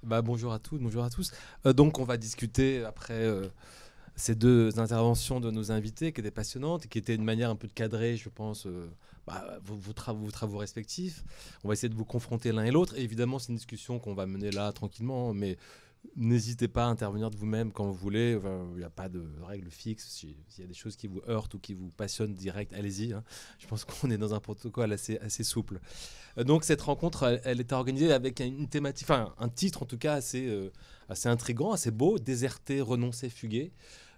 Bonjour à toutes, bonjour à tous. Donc on va discuter après ces deux interventions de nos invités qui étaient passionnantes et qui étaient une manière un peu de cadrer, je pense, vos travaux respectifs. On va essayer de vous confronter l'un et l'autre. Et évidemment, c'est une discussion qu'on va mener là tranquillement, mais n'hésitez pas à intervenir de vous-même quand vous voulez. Enfin, il n'y a pas de règle fixe. S'il y a des choses qui vous heurtent ou qui vous passionnent direct, allez-y, hein. Je pense qu'on est dans un protocole assez souple. Donc cette rencontre, elle était organisée avec une thématique, enfin un titre en tout cas assez intriguant, assez beau, Déserter, renoncer, fuguer,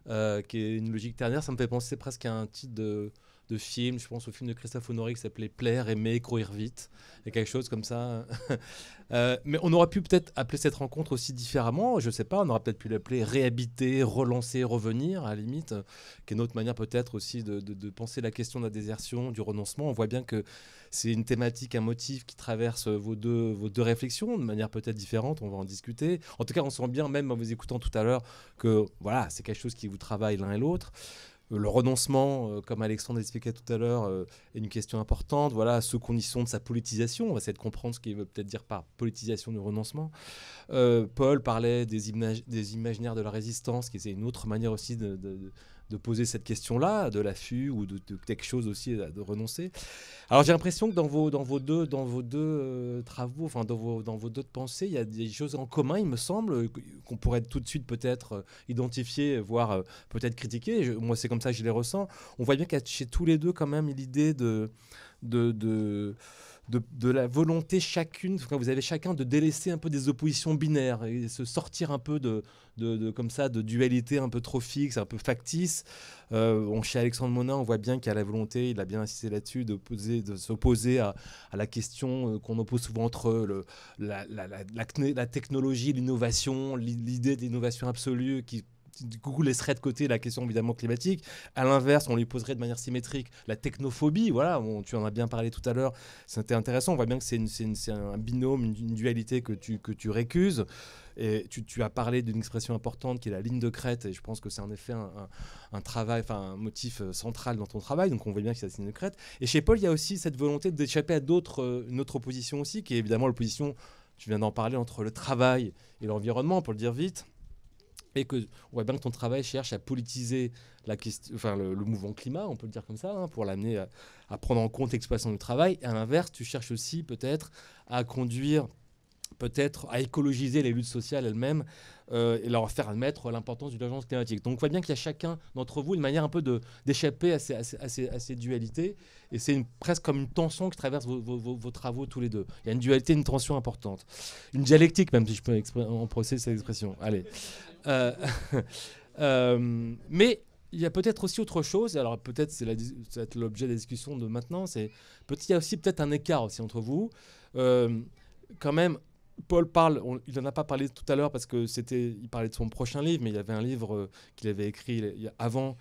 qui est une logique ternaire. Ça me fait penser presque à un titre de film, je pense au film de Christophe Honoré qui s'appelait Plaire, aimer, courir vite, et quelque chose comme ça. Mais on aurait pu peut-être appeler cette rencontre aussi différemment, je sais pas, on aurait peut-être pu l'appeler réhabiter, relancer, revenir, à la limite, qui est une autre manière peut-être aussi de penser la question de la désertion, du renoncement. On voit bien que c'est une thématique, un motif qui traverse vos deux réflexions de manière peut-être différente, on va en discuter. En tout cas, on sent bien, même en vous écoutant tout à l'heure, que voilà, c'est quelque chose qui vous travaille l'un et l'autre. Le renoncement, comme Alexandre l'expliquait tout à l'heure, est une question importante. Voilà, sous condition de sa politisation. On va essayer de comprendre ce qu'il veut peut-être dire par politisation du renoncement. Paul parlait des imaginaires de la résistance, qui est une autre manière aussi de poser cette question-là, de l'affût ou de quelque chose aussi de renoncer. Alors j'ai l'impression que dans vos deux travaux, enfin dans vos deux pensées, il y a des choses en commun, il me semble, qu'on pourrait tout de suite peut-être identifier, voire peut-être critiquer. Moi, c'est comme ça que je les ressens. On voit bien qu'il y a chez tous les deux quand même l'idée de, de, de la volonté chacune, enfin, vous avez chacun de délaisser un peu des oppositions binaires et se sortir un peu comme ça, de dualité un peu trop fixe, un peu factice. Chez Alexandre Monin, on voit bien qu'il y a la volonté, il a bien insisté là-dessus, de s'opposer à la question qu'on oppose souvent entre la technologie, l'innovation, l'idée d'innovation absolue qui du coup laisserait de côté la question évidemment climatique. À l'inverse, on lui poserait de manière symétrique la technophobie. Voilà, tu en as bien parlé tout à l'heure. C'était intéressant. On voit bien que c'est un binôme, une dualité que tu récuses. Et tu as parlé d'une expression importante qui est la ligne de crête. Et je pense que c'est en effet un travail, enfin un motif central dans ton travail. Donc on voit bien que c'est la ligne de crête. Et chez Paul, il y a aussi cette volonté d'échapper à une autre opposition aussi, qui est évidemment l'opposition. Tu viens d'en parler entre le travail et l'environnement, pour le dire vite. Et que on voit bien que ton travail cherche à politiser le mouvement climat, on peut le dire comme ça, hein, pour l'amener à prendre en compte l'exploitation du travail. Et à l'inverse, tu cherches aussi peut-être à conduire, peut-être à écologiser les luttes sociales elles-mêmes et leur faire admettre l'importance de l'urgence climatique. Donc on voit bien qu'il y a chacun d'entre vous une manière un peu d'échapper à ces dualités. Et c'est presque comme une tension qui traverse vos travaux tous les deux. Il y a une dualité, une tension importante. Une dialectique même, si je peux en procéder cette expression. Allez. Euh, mais il y a peut-être aussi autre chose. Alors peut-être c'est l'objet de la discussion de maintenant. Il y a aussi peut-être un écart aussi entre vous. Euh, Quand même, Paul parle. Il n'en a pas parlé tout à l'heure parce que il parlait de son prochain livre, mais il y avait un livre qu'il avait écrit avant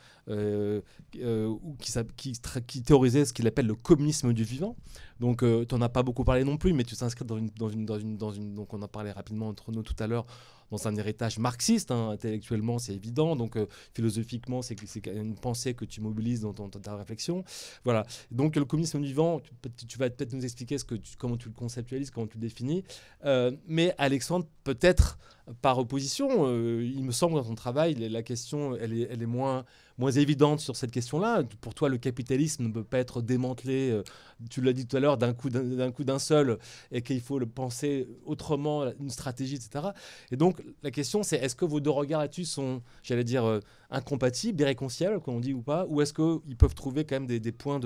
qui théorisait ce qu'il appelle le communisme du vivant. Donc tu n'en as pas beaucoup parlé non plus, mais tu t'inscris donc on en parlait rapidement entre nous tout à l'heure, dans un héritage marxiste, hein, intellectuellement c'est évident, donc philosophiquement c'est une pensée que tu mobilises dans ta réflexion. Voilà, donc le communisme vivant, tu vas peut-être nous expliquer comment tu le conceptualises, comment tu le définis, mais Alexandre, peut-être par opposition, il me semble dans ton travail, la question elle est moins évidente sur cette question-là. Pour toi, le capitalisme ne peut pas être démantelé, tu l'as dit tout à l'heure, d'un coup d'un seul, et qu'il faut le penser autrement, une stratégie, etc. Et donc, la question, c'est est-ce que vos deux regards là-dessus sont, j'allais dire, incompatibles, irréconciliables, comme on dit ou pas, ou est-ce qu'ils peuvent trouver quand même des points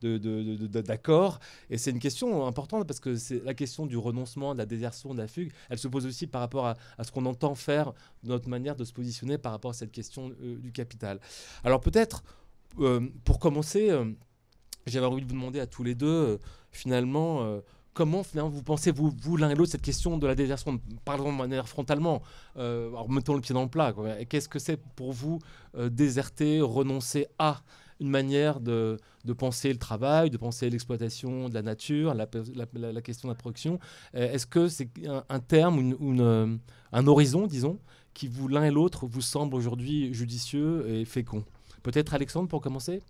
d'accord. Et c'est une question importante parce que c'est la question du renoncement, de la désertion, de la fugue, elle se pose aussi par rapport à ce qu'on entend faire, notre manière de se positionner par rapport à cette question du capital. Alors peut-être, pour commencer, j'avais envie de vous demander à tous les deux, finalement, comment finalement vous pensez, vous l'un et l'autre, cette question de la désertion, parlons de manière frontalement, alors mettons le pied dans le plat, quoi. Et qu'est-ce que c'est pour vous déserter, renoncer à une manière de penser le travail, de penser l'exploitation de la nature, la question de la production. Est-ce que c'est un terme un horizon, disons, qui vous, l'un et l'autre, vous semble aujourd'hui judicieux et fécond? Peut-être Alexandre pour commencer.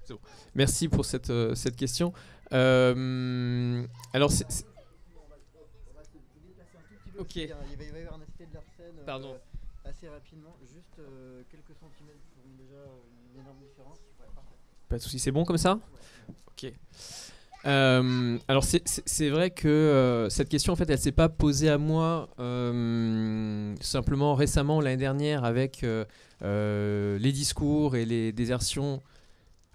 C'est bon. Merci pour cette question. Alors, ok. Il va y avoir un aspect de Larsen Pardon. assez rapidement. Juste quelques centimètres feront déjà une énorme différence. Ouais, parfait. Pas de souci, c'est bon comme ça? Ok. Alors c'est vrai que cette question en fait elle s'est pas posée à moi simplement récemment l'année dernière avec les discours et les désertions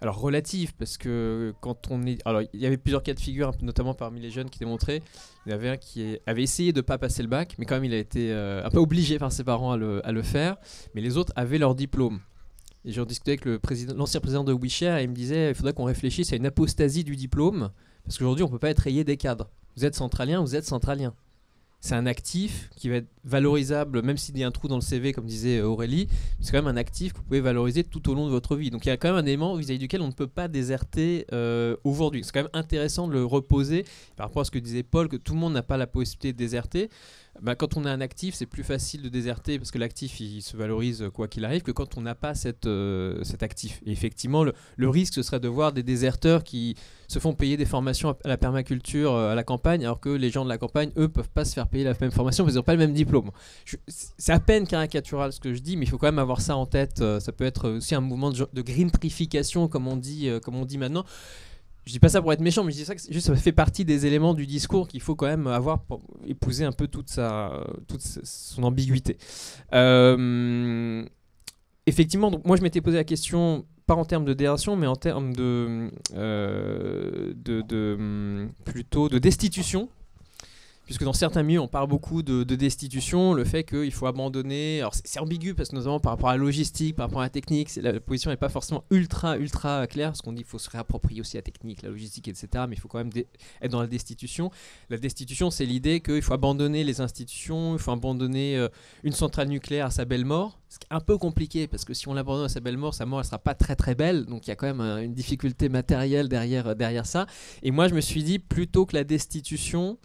alors relatives parce que quand on est alors il y avait plusieurs cas de figure notamment parmi les jeunes qui démontraient il y avait un qui avait essayé de pas passer le bac mais quand même il a été un peu obligé par ses parents à le faire mais les autres avaient leur diplôme. Et j'en discutais avec l'ancien président de WeShare et il me disait il faudrait qu'on réfléchisse à une apostasie du diplôme parce qu'aujourd'hui on ne peut pas être rayé des cadres. Vous êtes centralien, vous êtes centralien. C'est un actif qui va être valorisable même s'il y a un trou dans le CV comme disait Aurélie. C'est quand même un actif que vous pouvez valoriser tout au long de votre vie. Donc il y a quand même un élément vis-à-vis duquel on ne peut pas déserter aujourd'hui. C'est quand même intéressant de le reposer par rapport à ce que disait Paul que tout le monde n'a pas la possibilité de déserter. Bah, quand on a un actif, c'est plus facile de déserter parce que l'actif il se valorise quoi qu'il arrive que quand on n'a pas cet actif. Et effectivement, le risque ce serait de voir des déserteurs qui se font payer des formations à la permaculture à la campagne alors que les gens de la campagne, eux, peuvent pas se faire payer la même formation parce qu'ils n'ont pas le même diplôme. C'est à peine caricatural ce que je dis, mais il faut quand même avoir ça en tête. Ça peut être aussi un mouvement de greentrification comme on dit maintenant. Je dis pas ça pour être méchant, mais je dis ça que juste ça fait partie des éléments du discours qu'il faut quand même avoir pour épouser un peu toute son ambiguïté. Effectivement, donc moi je m'étais posé la question pas en termes de désertion, mais en termes plutôt de destitution. Puisque dans certains milieux, on parle beaucoup de destitution, le fait qu'il faut abandonner. Alors c'est ambigu parce que notamment par rapport à la logistique, par rapport à la technique, la position n'est pas forcément ultra claire. Parce qu'on dit qu'il faut se réapproprier aussi la technique, la logistique, etc. Mais il faut quand même être dans la destitution. La destitution, c'est l'idée qu'il faut abandonner les institutions, il faut abandonner une centrale nucléaire à sa belle mort. Ce qui est un peu compliqué parce que si on l'abandonne à sa belle mort, sa mort ne sera pas très belle. Donc il y a quand même une difficulté matérielle derrière ça. Et moi, je me suis dit plutôt que la destitution.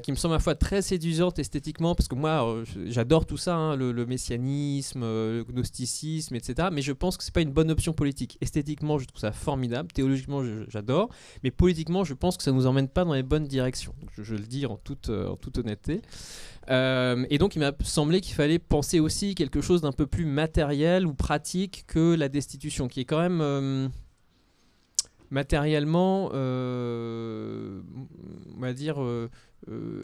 Qui me semble à la fois très séduisante esthétiquement, parce que moi j'adore tout ça, hein, le messianisme, le gnosticisme, etc. Mais je pense que c'est pas une bonne option politique. Esthétiquement, je trouve ça formidable, théologiquement, j'adore, mais politiquement, je pense que ça nous emmène pas dans les bonnes directions. Donc, je le dis en toute honnêteté. Et donc, il m'a semblé qu'il fallait penser aussi quelque chose d'un peu plus matériel ou pratique que la destitution, qui est quand même matériellement, on va dire,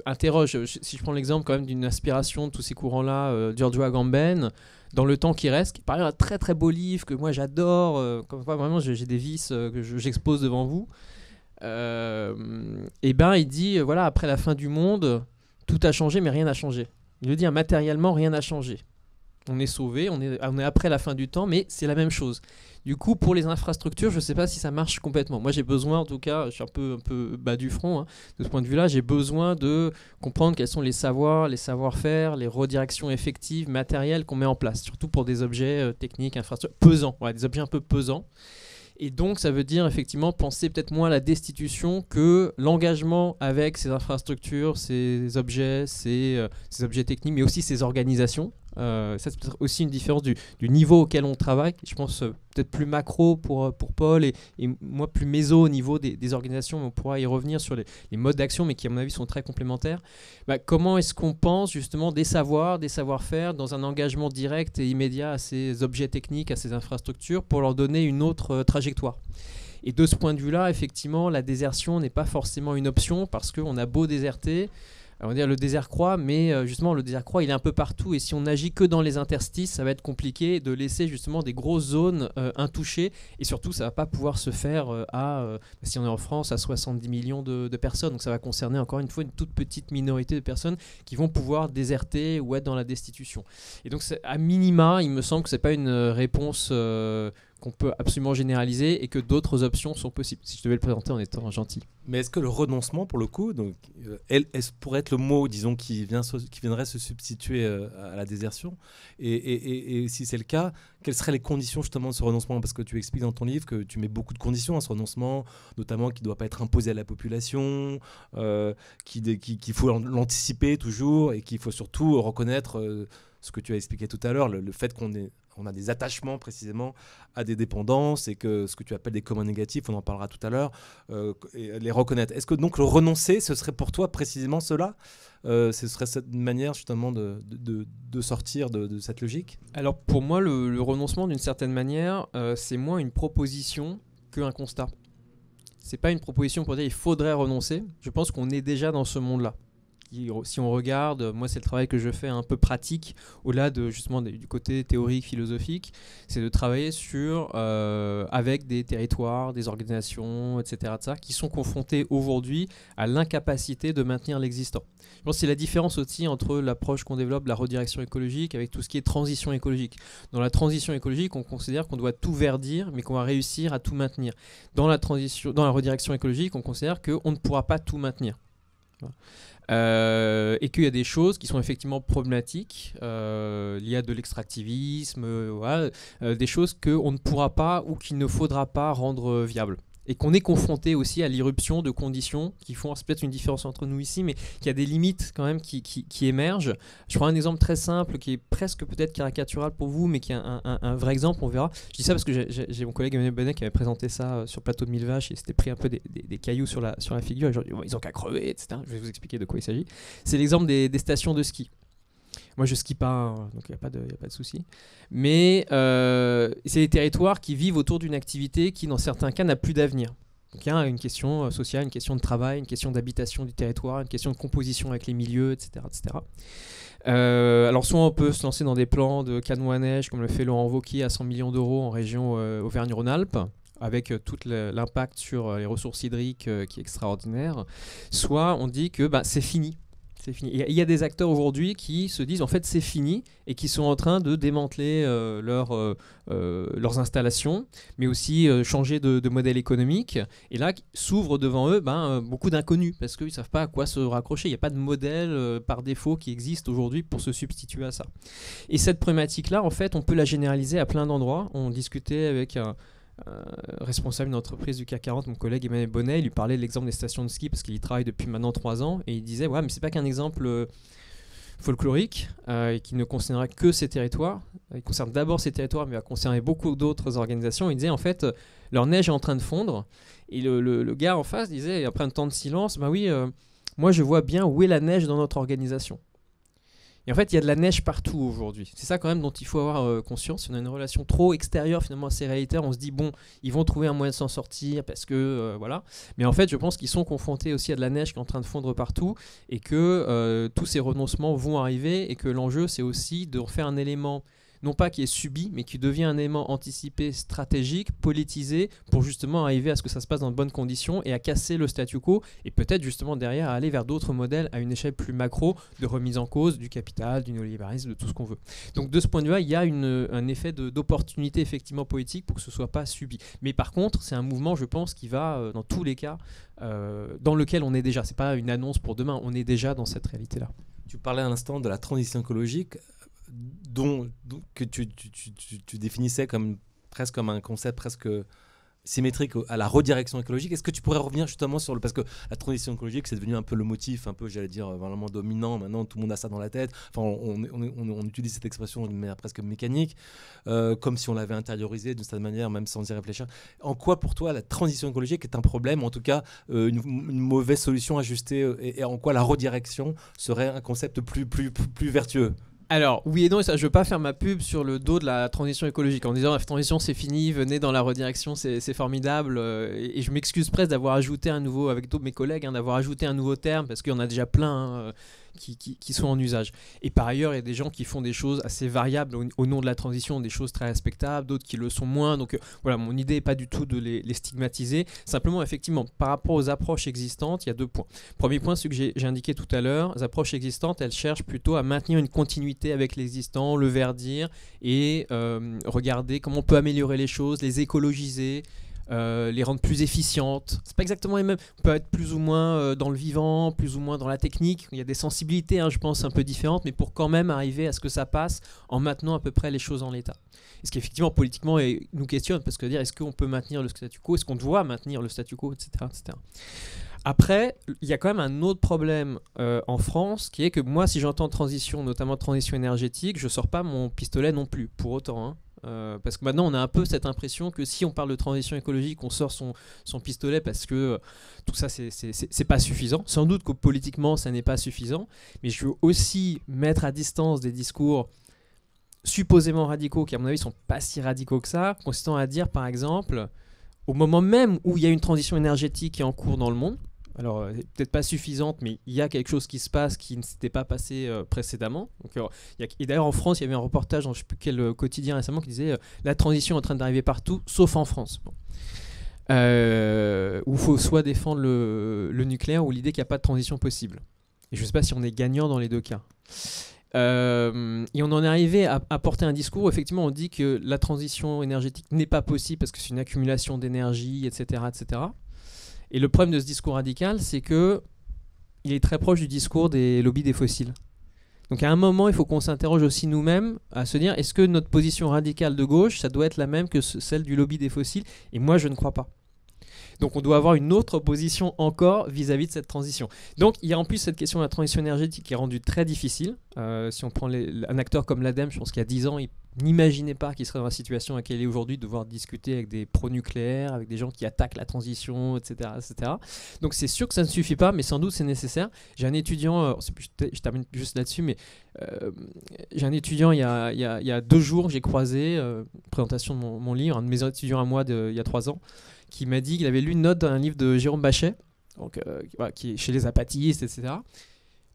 interroge. Si je prends l'exemple quand même d'une inspiration de tous ces courants-là, Giorgio Agamben, Dans le temps qui reste, qui paraît un très beau livre que moi j'adore, comme quoi vraiment j'ai des vices que j'expose devant vous. Et ben il dit voilà, après la fin du monde, tout a changé mais rien n'a changé. Il le dit, matériellement rien n'a changé. On est sauvé, on est après la fin du temps, mais c'est la même chose. Du coup, pour les infrastructures, je ne sais pas si ça marche complètement. Moi, j'ai besoin, en tout cas, je suis un peu bas du front, hein, de ce point de vue-là, j'ai besoin de comprendre quels sont les savoirs, les savoir-faire, les redirections effectives, matérielles qu'on met en place, surtout pour des objets techniques, infrastructures, pesants, ouais, des objets un peu pesants. Et donc, ça veut dire effectivement penser peut-être moins à la destitution que l'engagement avec ces infrastructures, ces objets, ces objets techniques, mais aussi ces organisations. Ça, c'est peut-être aussi une différence du niveau auquel on travaille. Je pense peut-être plus macro pour Paul et moi plus méso au niveau des organisations, mais on pourra y revenir sur les modes d'action, mais qui à mon avis sont très complémentaires. Comment est-ce qu'on pense justement des savoirs, des savoir-faire dans un engagement direct et immédiat à ces objets techniques, à ces infrastructures pour leur donner une autre trajectoire? Et de ce point de vue-là, effectivement, la désertion n'est pas forcément une option parce qu'on a beau déserter, on va dire le désert croît, mais justement le désert croît, il est un peu partout et si on n'agit que dans les interstices, ça va être compliqué de laisser justement des grosses zones intouchées et surtout ça va pas pouvoir se faire si on est en France, à 70 millions de personnes, donc ça va concerner encore une fois une toute petite minorité de personnes qui vont pouvoir déserter ou être dans la destitution. Et donc à minima, il me semble que c'est pas une réponse qu'on peut absolument généraliser et que d'autres options sont possibles, si je devais le présenter en étant gentil. Mais est-ce que le renoncement, pour le coup, donc, est-ce pourrait être le mot, disons, qui viendrait se substituer à la désertion et si c'est le cas, quelles seraient les conditions justement de ce renoncement? Parce que tu expliques dans ton livre que tu mets beaucoup de conditions à ce renoncement, notamment qu'il ne doit pas être imposé à la population, qu'il faut l'anticiper toujours et qu'il faut surtout reconnaître ce que tu as expliqué tout à l'heure, le fait qu'on est on a des attachements précisément à des dépendances et que ce que tu appelles des communs négatifs, on en parlera tout à l'heure, et les reconnaître. Est-ce que donc le renoncer, ce serait pour toi précisément cela ? Ce serait cette manière justement de sortir de cette logique ? Alors pour moi, le renoncement d'une certaine manière, c'est moins une proposition qu'un constat. C'est pas une proposition pour dire il faudrait renoncer. Je pense qu'on est déjà dans ce monde-là. Si on regarde, moi c'est le travail que je fais un peu pratique, au-delà de justement du côté théorique, philosophique, c'est de travailler avec des territoires, des organisations, etc., qui sont confrontés aujourd'hui à l'incapacité de maintenir l'existant. Je pense que c'est la différence aussi entre l'approche qu'on développe de la redirection écologique avec tout ce qui est transition écologique. Dans la transition écologique, on considère qu'on doit tout verdir, mais qu'on va réussir à tout maintenir. Dans la redirection écologique, on considère qu'on ne pourra pas tout maintenir. Voilà. Et qu'il y a des choses qui sont effectivement problématiques, il y a de l'extractivisme, des choses qu'on ne pourra pas ou qu'il ne faudra pas rendre viables. Et qu'on est confronté aussi à l'irruption de conditions qui font, c'est peut-être une différence entre nous ici, mais qu'il y a des limites quand même qui émergent. Je prends un exemple très simple qui est presque peut-être caricatural pour vous, mais qui est un vrai exemple, on verra. Je dis ça parce que j'ai mon collègue Emmanuel Bonnet qui avait présenté ça sur le plateau de Mille Vaches et s'était pris un peu des cailloux sur la figure. Et genre, ils ont qu'à crever, etc. Je vais vous expliquer de quoi il s'agit. C'est l'exemple des stations de ski. Moi, je skie pas, hein, donc il n'y a pas de souci. Mais c'est des territoires qui vivent autour d'une activité qui, dans certains cas, n'a plus d'avenir. Donc il y a une question sociale, une question de travail, une question d'habitation du territoire, une question de composition avec les milieux, etc. etc. Alors soit on peut se lancer dans des plans de canons à neige, comme le fait Laurent Wauquiez à 100 millions d'euros en région Auvergne-Rhône-Alpes, avec tout l'impact sur les ressources hydriques qui est extraordinaire. Soit on dit que c'est fini. C'est fini. Il y a des acteurs aujourd'hui qui se disent en fait c'est fini et qui sont en train de démanteler leurs installations, mais aussi changer de modèle économique. Et là s'ouvrent devant eux beaucoup d'inconnus parce qu'ils ne savent pas à quoi se raccrocher. Il n'y a pas de modèle par défaut qui existe aujourd'hui pour se substituer à ça. Et cette problématique-là, en fait, on peut la généraliser à plein d'endroits. On discutait avec responsable d'une entreprise du CAC 40, mon collègue Emmanuel Bonnet, il lui parlait de l'exemple des stations de ski parce qu'il y travaille depuis maintenant 3 ans et il disait ouais mais c'est pas qu'un exemple folklorique et qui ne concernera que ces territoires, il concerne d'abord ces territoires mais va concerner beaucoup d'autres organisations. Il disait en fait leur neige est en train de fondre et le gars en face disait après un temps de silence moi je vois bien où est la neige dans notre organisation. Et en fait, il y a de la neige partout aujourd'hui. C'est ça quand même dont il faut avoir conscience. Si on a une relation trop extérieure finalement assez réalitaire, on se dit bon, ils vont trouver un moyen de s'en sortir parce que voilà. Mais en fait, je pense qu'ils sont confrontés aussi à de la neige qui est en train de fondre partout et que tous ces renoncements vont arriver et que l'enjeu c'est aussi de faire un élément non pas qui est subi, mais qui devient un élément anticipé, stratégique, politisé, pour justement arriver à ce que ça se passe dans de bonnes conditions et à casser le statu quo, et peut-être justement derrière à aller vers d'autres modèles à une échelle plus macro de remise en cause du capital, du néolibéralisme, de tout ce qu'on veut. Donc de ce point de vue-là, il y a un effet d'opportunité effectivement politique pour que ce ne soit pas subi. Mais par contre, c'est un mouvement, je pense, qui va, dans tous les cas, dans lequel on est déjà. Ce n'est pas une annonce pour demain, on est déjà dans cette réalité-là. Tu parlais à l'instant de la transition écologique, que tu définissais presque comme un concept presque symétrique à la redirection écologique. Est-ce que tu pourrais revenir justement sur parce que la transition écologique c'est devenu un peu le motif, un peu j'allais dire vraiment dominant, maintenant tout le monde a ça dans la tête, enfin on utilise cette expression d'une manière presque mécanique, comme si on l'avait intériorisé d'une certaine manière, même sans y réfléchir. En quoi pour toi la transition écologique est un problème, ou en tout cas une mauvaise solution ajustée, et en quoi la redirection serait un concept plus vertueux? Alors, oui et non, et ça, je ne veux pas faire ma pub sur le dos de la transition écologique en disant la transition c'est fini, venez dans la redirection, c'est formidable. Et je m'excuse presque d'avoir ajouté un nouveau, avec tous mes collègues, d'avoir ajouté un nouveau terme parce qu'il y en a déjà plein qui sont en usage. Et par ailleurs, il y a des gens qui font des choses assez variables au nom de la transition, des choses très respectables, d'autres qui le sont moins. Donc voilà, mon idée n'est pas du tout de les stigmatiser. Simplement, effectivement, par rapport aux approches existantes, il y a 2 points. Premier point, ce que j'ai indiqué tout à l'heure, les approches existantes, elles cherchent plutôt à maintenir une continuité avec l'existant, le verdir et regarder comment on peut améliorer les choses, les écologiser, les rendre plus efficientes. C'est pas exactement les mêmes. On peut être plus ou moins dans le vivant, plus ou moins dans la technique. Il y a des sensibilités, je pense, un peu différentes, mais pour quand même arriver à ce que ça passe en maintenant à peu près les choses en l'état. Et ce qui effectivement politiquement nous questionne, parce que dire est-ce qu'on peut maintenir le statu quo, est-ce qu'on doit maintenir le statu quo, etc., etc. Après, il y a quand même un autre problème en France, qui est que moi, si j'entends transition, notamment transition énergétique, je ne sors pas mon pistolet non plus, pour autant. parce que maintenant on a un peu cette impression que si on parle de transition écologique, on sort son pistolet parce que tout ça c'est pas suffisant. Sans doute que politiquement ça n'est pas suffisant, mais je veux aussi mettre à distance des discours supposément radicaux, qui à mon avis sont pas si radicaux que ça, consistant à dire par exemple, au moment même où il y a une transition énergétique qui est en cours dans le monde, alors peut-être pas suffisante, mais il y a quelque chose qui se passe qui ne s'était pas passé précédemment. Donc, et d'ailleurs en France, il y avait un reportage dans je ne sais plus quel quotidien récemment qui disait la transition est en train d'arriver partout, sauf en France. Bon. Où il faut soit défendre le nucléaire ou l'idée qu'il n'y a pas de transition possible. Et je ne sais pas si on est gagnant dans les deux cas. Et on en est arrivé à porter un discours où effectivement on dit que la transition énergétique n'est pas possible parce que c'est une accumulation d'énergie, etc., etc. Et le problème de ce discours radical, c'est que il est très proche du discours des lobbies des fossiles. Donc à un moment, il faut qu'on s'interroge aussi nous-mêmes à se dire, est-ce que notre position radicale de gauche, ça doit être la même que celle du lobby des fossiles? Et moi, je ne crois pas. Donc on doit avoir une autre position encore vis-à-vis de cette transition. Donc il y a en plus cette question de la transition énergétique qui est rendue très difficile. Si on prend un acteur comme l'ADEME, je pense qu'il y a 10 ans, il n'imaginait pas qu'il serait dans la situation à laquelle il est aujourd'hui, de devoir discuter avec des pro-nucléaires, avec des gens qui attaquent la transition, etc., etc. Donc c'est sûr que ça ne suffit pas, mais sans doute c'est nécessaire. J'ai un étudiant, je termine juste là-dessus, mais j'ai un étudiant il y a 2 jours, j'ai croisé, présentation de mon livre, un de mes étudiants à moi il y a 3 ans, qui m'a dit qu'il avait lu une note d'un livre de Jérôme Bachet, donc, qui est chez les apatistes, etc.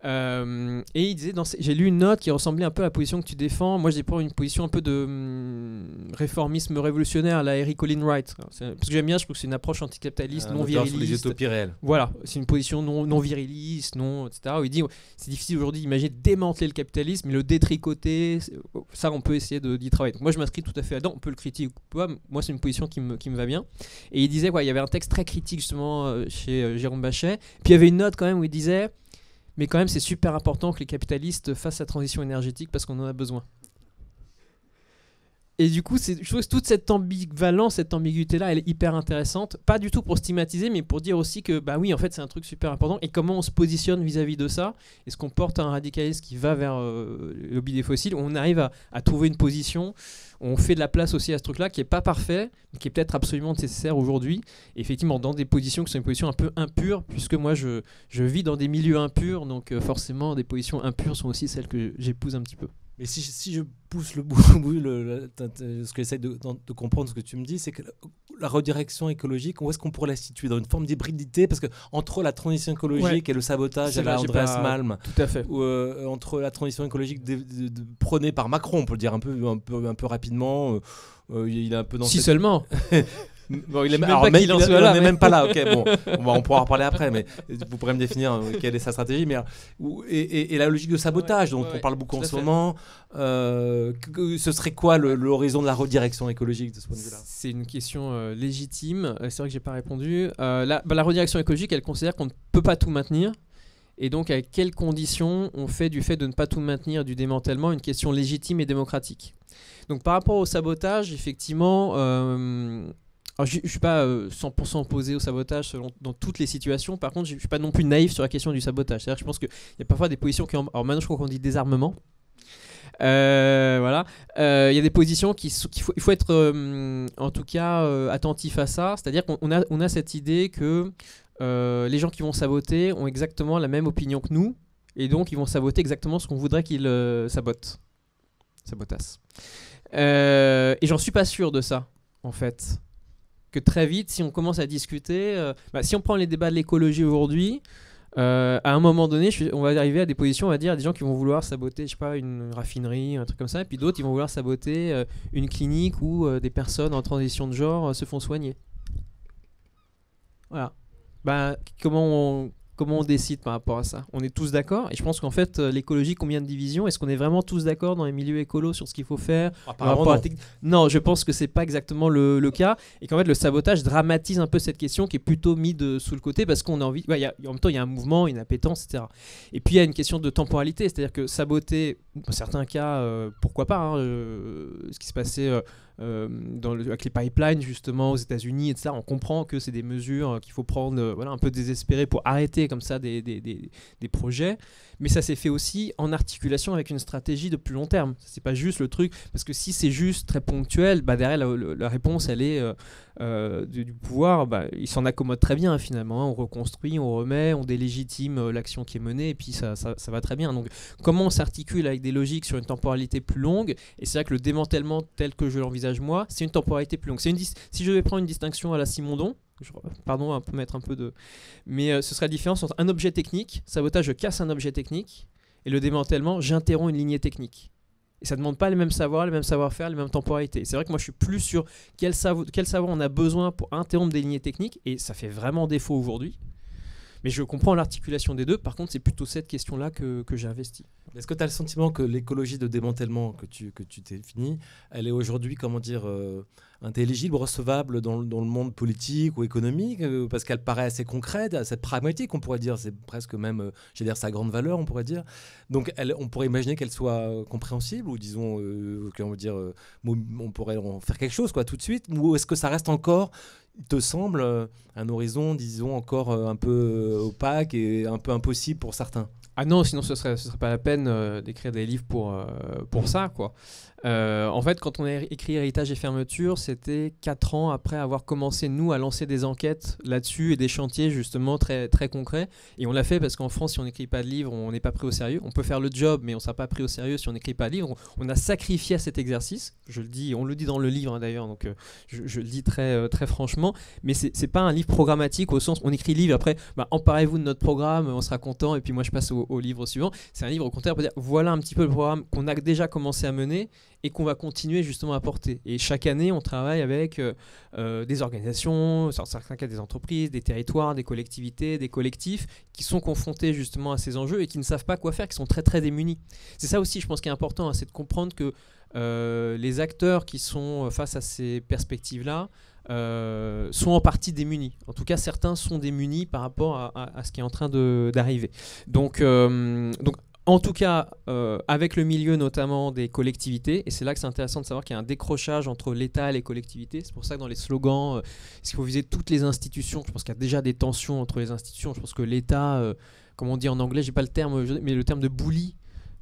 Et il disait, j'ai lu une note qui ressemblait un peu à la position que tu défends. Moi, j'ai pris une position un peu de réformisme révolutionnaire à la Eric Colin Wright. Parce que j'aime bien, je trouve que c'est une approche anticapitaliste, non viriliste. Les utopies réelles. Voilà, c'est une position non viriliste, etc. Où il dit, c'est difficile aujourd'hui d'imaginer démanteler le capitalisme, mais le détricoter, ça, on peut essayer d'y travailler. Donc moi, je m'inscris tout à fait là-dedans. On peut le critiquer ou pas. Moi, c'est une position qui me va bien. Et il disait, il y avait un texte très critique justement chez Jérôme Bachet. Puis il y avait une note quand même où il disait, mais quand même, c'est super important que les capitalistes fassent la transition énergétique parce qu'on en a besoin. Et du coup, je trouve que toute cette ambivalence, cette ambiguïté-là, elle est hyper intéressante. Pas du tout pour stigmatiser, mais pour dire aussi que, bah oui, en fait, c'est un truc super important. Et comment on se positionne vis-à-vis de ça? Est-ce qu'on porte un radicalisme qui va vers le lobby des fossiles? On arrive à trouver une position, on fait de la place aussi à ce truc-là qui n'est pas parfait, mais qui est peut-être absolument nécessaire aujourd'hui. Et effectivement, dans des positions qui sont des positions un peu impures, puisque moi, je vis dans des milieux impurs, donc forcément, des positions impures sont aussi celles que j'épouse un petit peu. Mais si je pousse le bout, ce que j'essaie de comprendre, ce que tu me dis, c'est que la redirection écologique, où est-ce qu'on pourrait la situer? Dans une forme d'hybridité? Parce que entre la transition écologique et le sabotage à la Andreas Malm, tout à fait. Ou entre la transition écologique prônée par Macron, on peut le dire un peu rapidement, il est un peu dans si seulement. Bon, il n'est même pas là. Ok, bon, on pourra en parler après, mais vous pourrez me définir quelle est sa stratégie. Mais et la logique de sabotage dont on parle beaucoup en ce moment, ce serait quoi l'horizon de la redirection écologique de ce point de vue-là? C'est une question légitime. C'est vrai que j'ai pas répondu. La redirection écologique, elle considère qu'on ne peut pas tout maintenir. Et donc, avec quelles conditions on fait du fait de ne pas tout maintenir, du démantèlement, une question légitime et démocratique. Donc, par rapport au sabotage, effectivement. Alors, je ne suis pas 100% opposé au sabotage dans toutes les situations. Par contre, je ne suis pas non plus naïf sur la question du sabotage. C'est-à-dire que je pense qu'il y a parfois des positions qui... Alors maintenant, je crois qu'on dit désarmement. Voilà. Il y a des positions il faut être en tout cas attentif à ça. C'est-à-dire qu'on a cette idée que les gens qui vont saboter ont exactement la même opinion que nous. Et donc, ils vont saboter exactement ce qu'on voudrait qu'ils sabotassent. Et j'en suis pas sûr de ça, en fait. Que très vite, si on commence à discuter, si on prend les débats de l'écologie aujourd'hui, à un moment donné, on va arriver à des positions, on va dire, des gens qui vont vouloir saboter, je sais pas, une raffinerie, un truc comme ça, et puis d'autres, ils vont vouloir saboter une clinique où des personnes en transition de genre se font soigner. Voilà. Comment on décide par rapport à ça? On est tous d'accord? Et je pense qu'en fait, l'écologie, combien de divisions? Est-ce qu'on est vraiment tous d'accord dans les milieux écolos sur ce qu'il faut faire? Non, je pense que c'est pas exactement le cas. Et qu'en fait, le sabotage dramatise un peu cette question qui est plutôt mise sous le côté parce qu'on a envie... en même temps, il y a un mouvement, une appétence, etc. Et puis, il y a une question de temporalité. C'est-à-dire que saboter, dans certains cas, pourquoi pas, ce qui se passait... avec les pipelines justement aux États-Unis, etc. On comprend que c'est des mesures qu'il faut prendre un peu désespérées pour arrêter comme ça des projets. Mais ça s'est fait aussi en articulation avec une stratégie de plus long terme. C'est pas juste le truc, parce que si c'est juste très ponctuel, derrière la réponse elle est du pouvoir, il s'en accommode très bien finalement. On reconstruit, on remet, on délégitime l'action qui est menée et puis ça va très bien. Donc comment on s'articule avec des logiques sur une temporalité plus longue? Et c'est vrai que le démantèlement tel que je l'envisage moi, c'est une temporalité plus longue. Si je vais prendre une distinction à la Simondon, pardon, on peut mettre un peu de... Mais ce serait la différence entre un objet technique, sabotage, je casse un objet technique, et le démantèlement, j'interromps une lignée technique. Et ça ne demande pas les mêmes savoirs, les mêmes savoir-faire, les mêmes temporalités. C'est vrai que moi je suis plus sur quel savoir on a besoin pour interrompre des lignées techniques, et ça fait vraiment défaut aujourd'hui. Mais je comprends l'articulation des deux. Par contre, c'est plutôt cette question-là que j'ai investie. Est-ce que tu as le sentiment que l'écologie de démantèlement que tu t'es fini, elle est aujourd'hui, intelligible, recevable dans le monde politique ou économique, parce qu'elle paraît assez concrète, assez pragmatique, on pourrait dire. C'est presque même, sa grande valeur, on pourrait dire. Donc, on pourrait imaginer qu'elle soit compréhensible, ou disons, on pourrait en faire quelque chose, tout de suite. Ou est-ce que ça reste encore, il te semble, un horizon, disons, encore un peu opaque et un peu impossible pour certains? Ah non, sinon ce serait pas la peine d'écrire des livres pour ça, quoi. En fait, quand on a écrit Héritage et fermeture, c'était 4 ans après avoir commencé, nous, à lancer des enquêtes là-dessus et des chantiers, justement, très, très concrets. Et on l'a fait parce qu'en France, si on n'écrit pas de livre, on n'est pas pris au sérieux. On peut faire le job, mais on ne sera pas pris au sérieux si on n'écrit pas de livre. On a sacrifié à cet exercice. On le dit dans le livre, d'ailleurs, donc je le dis très, très franchement. Mais c'est pas un livre programmatique au sens, on écrit le livre, après, emparez-vous de notre programme, on sera content, et puis moi, je passe au livre suivant. C'est un livre, au contraire, pour dire, voilà un petit peu le programme qu'on a déjà commencé à mener et qu'on va continuer justement à porter. Et chaque année, on travaille avec des organisations, dans certains cas des entreprises, des territoires, des collectivités, des collectifs qui sont confrontés justement à ces enjeux et qui ne savent pas quoi faire, qui sont très très démunis. C'est ça aussi, je pense, qui est important, c'est de comprendre que les acteurs qui sont face à ces perspectives-là sont en partie démunis. En tout cas, certains sont démunis par rapport à ce qui est en train d'arriver. Donc en tout cas, avec le milieu notamment des collectivités, et c'est là que c'est intéressant de savoir qu'il y a un décrochage entre l'État et les collectivités. C'est pour ça que dans les slogans, il faut viser toutes les institutions. Je pense qu'il y a déjà des tensions entre les institutions. Je pense que l'État, comme on dit en anglais, j'ai pas le terme, mais le terme de bully,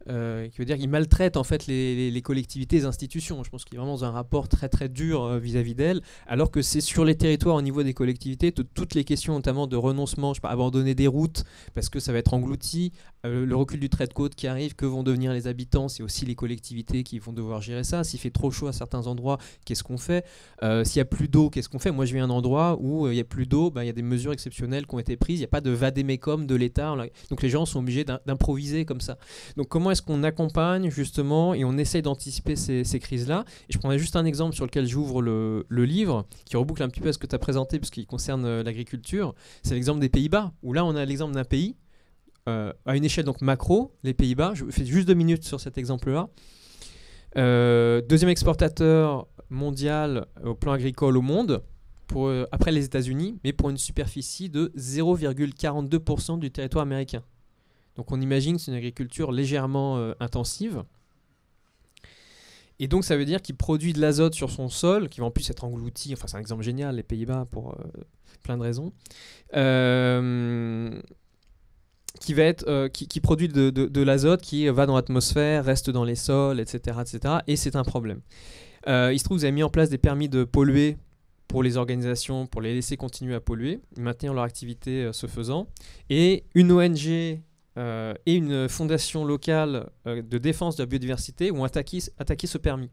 qui veut dire qu'il maltraite en fait les collectivités, les institutions. Je pense qu'il est vraiment dans un rapport très très dur vis-à-vis d'elles, alors que c'est sur les territoires au niveau des collectivités toutes les questions notamment de renoncement, abandonner des routes parce que ça va être englouti, le recul du trait de côte qui arrive, que vont devenir les habitants, c'est aussi les collectivités qui vont devoir gérer ça. S'il fait trop chaud à certains endroits, qu'est-ce qu'on fait? S'il n'y a plus d'eau, qu'est-ce qu'on fait? Moi je viens d'un endroit où il n'y a plus d'eau, il y a des mesures exceptionnelles qui ont été prises, il n'y a pas de vade-mecum de l'État, donc les gens sont obligés d'improviser comme ça. Donc comment est-ce qu'on accompagne justement et on essaye d'anticiper ces crises-là? Et je prendrai juste un exemple sur lequel j'ouvre le livre, qui reboucle un petit peu à ce que tu as présenté, parce qu'il concerne l'agriculture. C'est l'exemple des Pays-Bas, où là on a l'exemple d'un pays, à une échelle donc macro, les Pays-Bas, je fais juste 2 minutes sur cet exemple-là. Deuxième exportateur mondial au plan agricole au monde, après les États-Unis, mais pour une superficie de 0,42% du territoire américain. Donc on imagine que c'est une agriculture légèrement intensive. Et donc ça veut dire qu'il produit de l'azote sur son sol, qui va en plus être englouti, enfin c'est un exemple génial, les Pays-Bas, pour plein de raisons, qui produit de l'azote qui va dans l'atmosphère, reste dans les sols, etc. Et c'est un problème. Il se trouve que vous avez mis en place des permis de polluer pour les organisations, pour les laisser continuer à polluer, maintenir leur activité ce faisant. Et une ONG et une fondation locale de défense de la biodiversité ont attaqué ce permis.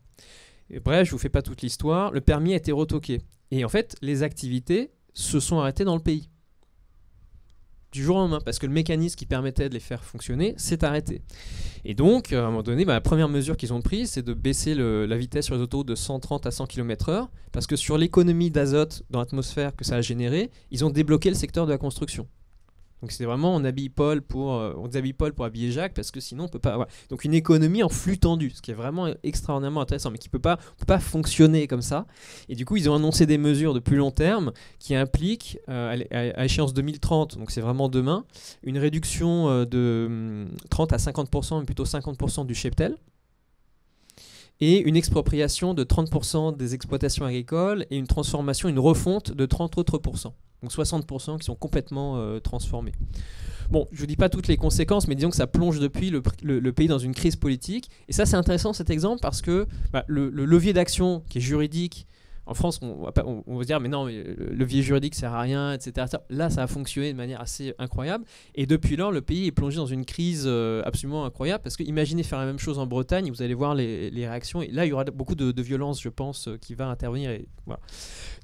Et bref, je ne vous fais pas toute l'histoire. Le permis a été retoqué. Et en fait, les activités se sont arrêtées dans le pays. Du jour au lendemain, parce que le mécanisme qui permettait de les faire fonctionner s'est arrêté. Et donc, à un moment donné, la première mesure qu'ils ont prise, c'est de baisser la vitesse sur les autoroutes de 130 à 100 km/h, parce que sur l'économie d'azote dans l'atmosphère que ça a généré, ils ont débloqué le secteur de la construction. Donc c'est vraiment on déshabille Paul pour habiller Jacques, parce que sinon on peut pas. Voilà. Donc une économie en flux tendu, ce qui est vraiment extraordinairement intéressant, mais qui peut pas fonctionner comme ça. Et du coup ils ont annoncé des mesures de plus long terme qui impliquent à échéance 2030, donc c'est vraiment demain, une réduction de 30 à 50%, mais plutôt 50% du cheptel. et une expropriation de 30% des exploitations agricoles et une transformation, une refonte de 30 autres pourcents. Donc 60% qui sont complètement transformés. Bon, je ne vous dis pas toutes les conséquences, mais disons que ça plonge depuis le pays dans une crise politique. Et ça, c'est intéressant cet exemple parce que le levier d'action qui est juridique, en France, on va se dire, mais non, mais le levier juridique ne sert à rien, etc. Là, ça a fonctionné de manière assez incroyable. Et depuis lors, le pays est plongé dans une crise absolument incroyable. Parce que imaginez faire la même chose en Bretagne, vous allez voir les réactions. Et là, il y aura beaucoup de violence, je pense, qui va intervenir. Et voilà.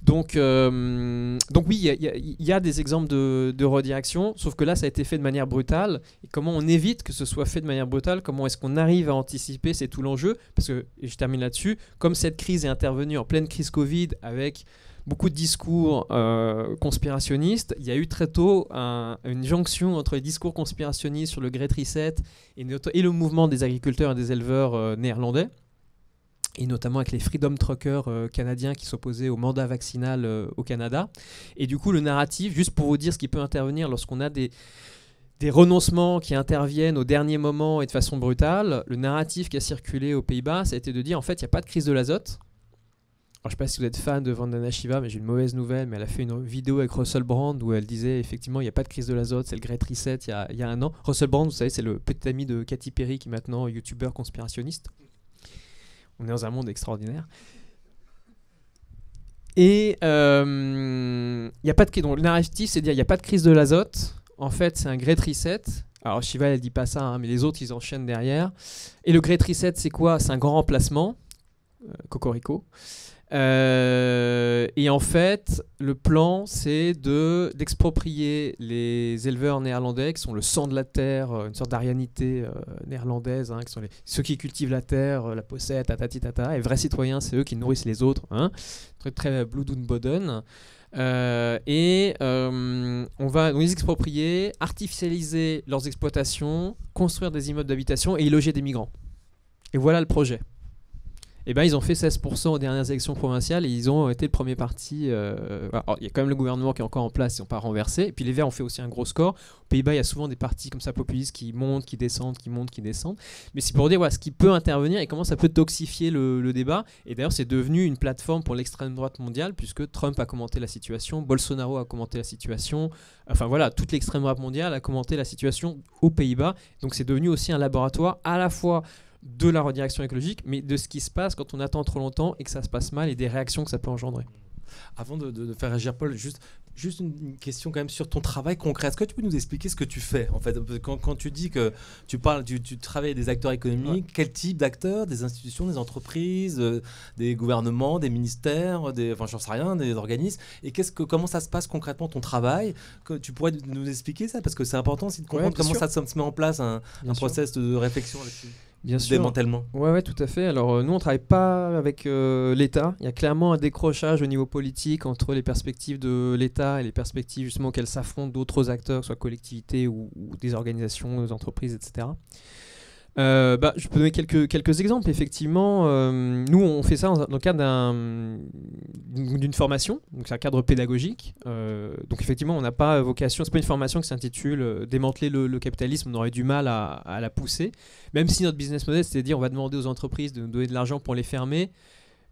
Donc oui, il y a des exemples de redirection, sauf que là, ça a été fait de manière brutale. Et comment on évite que ce soit fait de manière brutale? Comment est-ce qu'on arrive à anticiper? C'est tout l'enjeu. Parce que, et je termine là-dessus, comme cette crise est intervenue en pleine crise Covid, avec beaucoup de discours conspirationnistes, il y a eu très tôt une jonction entre les discours conspirationnistes sur le Great Reset et le mouvement des agriculteurs et des éleveurs néerlandais, et notamment avec les Freedom Truckers canadiens qui s'opposaient au mandat vaccinal au Canada. Et du coup, le narratif, juste pour vous dire ce qui peut intervenir lorsqu'on a des renoncements qui interviennent au dernier moment et de façon brutale, le narratif qui a circulé aux Pays-Bas, ça a été de dire en fait, il n'y a pas de crise de l'azote. Alors, je ne sais pas si vous êtes fan de Vandana Shiva, mais j'ai une mauvaise nouvelle. Mais elle a fait une vidéo avec Russell Brand où elle disait effectivement il n'y a pas de crise de l'azote, c'est le Great Reset il y a un an. Russell Brand, vous savez, c'est le petit ami de Katy Perry qui est maintenant youtubeur conspirationniste. On est dans un monde extraordinaire. Et y a pas de, donc, le narratif, c'est de dire il n'y a pas de crise de l'azote. En fait, c'est un Great Reset. Alors Shiva, elle ne dit pas ça, hein, mais les autres, ils enchaînent derrière. Et le Great Reset, c'est quoi? C'est un grand remplacement. Cocorico. Et en fait, le plan, c'est d'exproprier les éleveurs néerlandais, qui sont le sang de la terre, une sorte d'arianité néerlandaise, hein, qui sont ceux qui cultivent la terre, la possèdent, tata. Et vrais citoyens, c'est eux qui nourrissent les autres. Hein, très, très Bloedunboden. On va les exproprier, artificialiser leurs exploitations, construire des immeubles d'habitation et y loger des migrants. Et voilà le projet. Eh ben, ils ont fait 16% aux dernières élections provinciales et ils ont été le premier parti. Alors, il y a quand même le gouvernement qui est encore en place, ils n'ont pas renversé. Et puis les Verts ont fait aussi un gros score. Aux Pays-Bas, il y a souvent des partis comme ça populistes qui montent, qui descendent, qui montent, qui descendent. Mais c'est pour dire voilà, ce qui peut intervenir et comment ça peut toxifier le débat. Et d'ailleurs, c'est devenu une plateforme pour l'extrême droite mondiale puisque Trump a commenté la situation, Bolsonaro a commenté la situation. Enfin voilà, toute l'extrême droite mondiale a commenté la situation aux Pays-Bas. Donc c'est devenu aussi un laboratoire à la fois de la redirection écologique, mais de ce qui se passe quand on attend trop longtemps et que ça se passe mal et des réactions que ça peut engendrer. Avant de faire réagir Paul, juste une question quand même sur ton travail concret. Est-ce que tu peux nous expliquer ce que tu fais en fait quand tu dis que tu travailles avec des acteurs économiques, ouais. Quel type d'acteurs? Des institutions, des entreprises, des gouvernements, des ministères, enfin j'en sais rien, des organismes. Et comment ça se passe concrètement ton travail? Que tu pourrais nous expliquer ça parce que c'est important aussi de comprendre comment ça se met en place un process de réflexion là-dessus. Bien sûr. Démantèlement. Ouais, tout à fait. Alors nous, on travaille pas avec l'État. Il y a clairement un décrochage au niveau politique entre les perspectives de l'État et les perspectives justement auxquelles s'affrontent d'autres acteurs, soit collectivités ou des organisations, des entreprises, etc. Je peux donner quelques exemples. Effectivement, nous, on fait ça dans le cadre d'une formation. Donc, c'est un cadre pédagogique. Donc, effectivement, on n'a pas vocation. C'est pas une formation qui s'intitule Démanteler le capitalisme. On aurait du mal à la pousser. Même si notre business model, c'est de dire on va demander aux entreprises de nous donner de l'argent pour les fermer.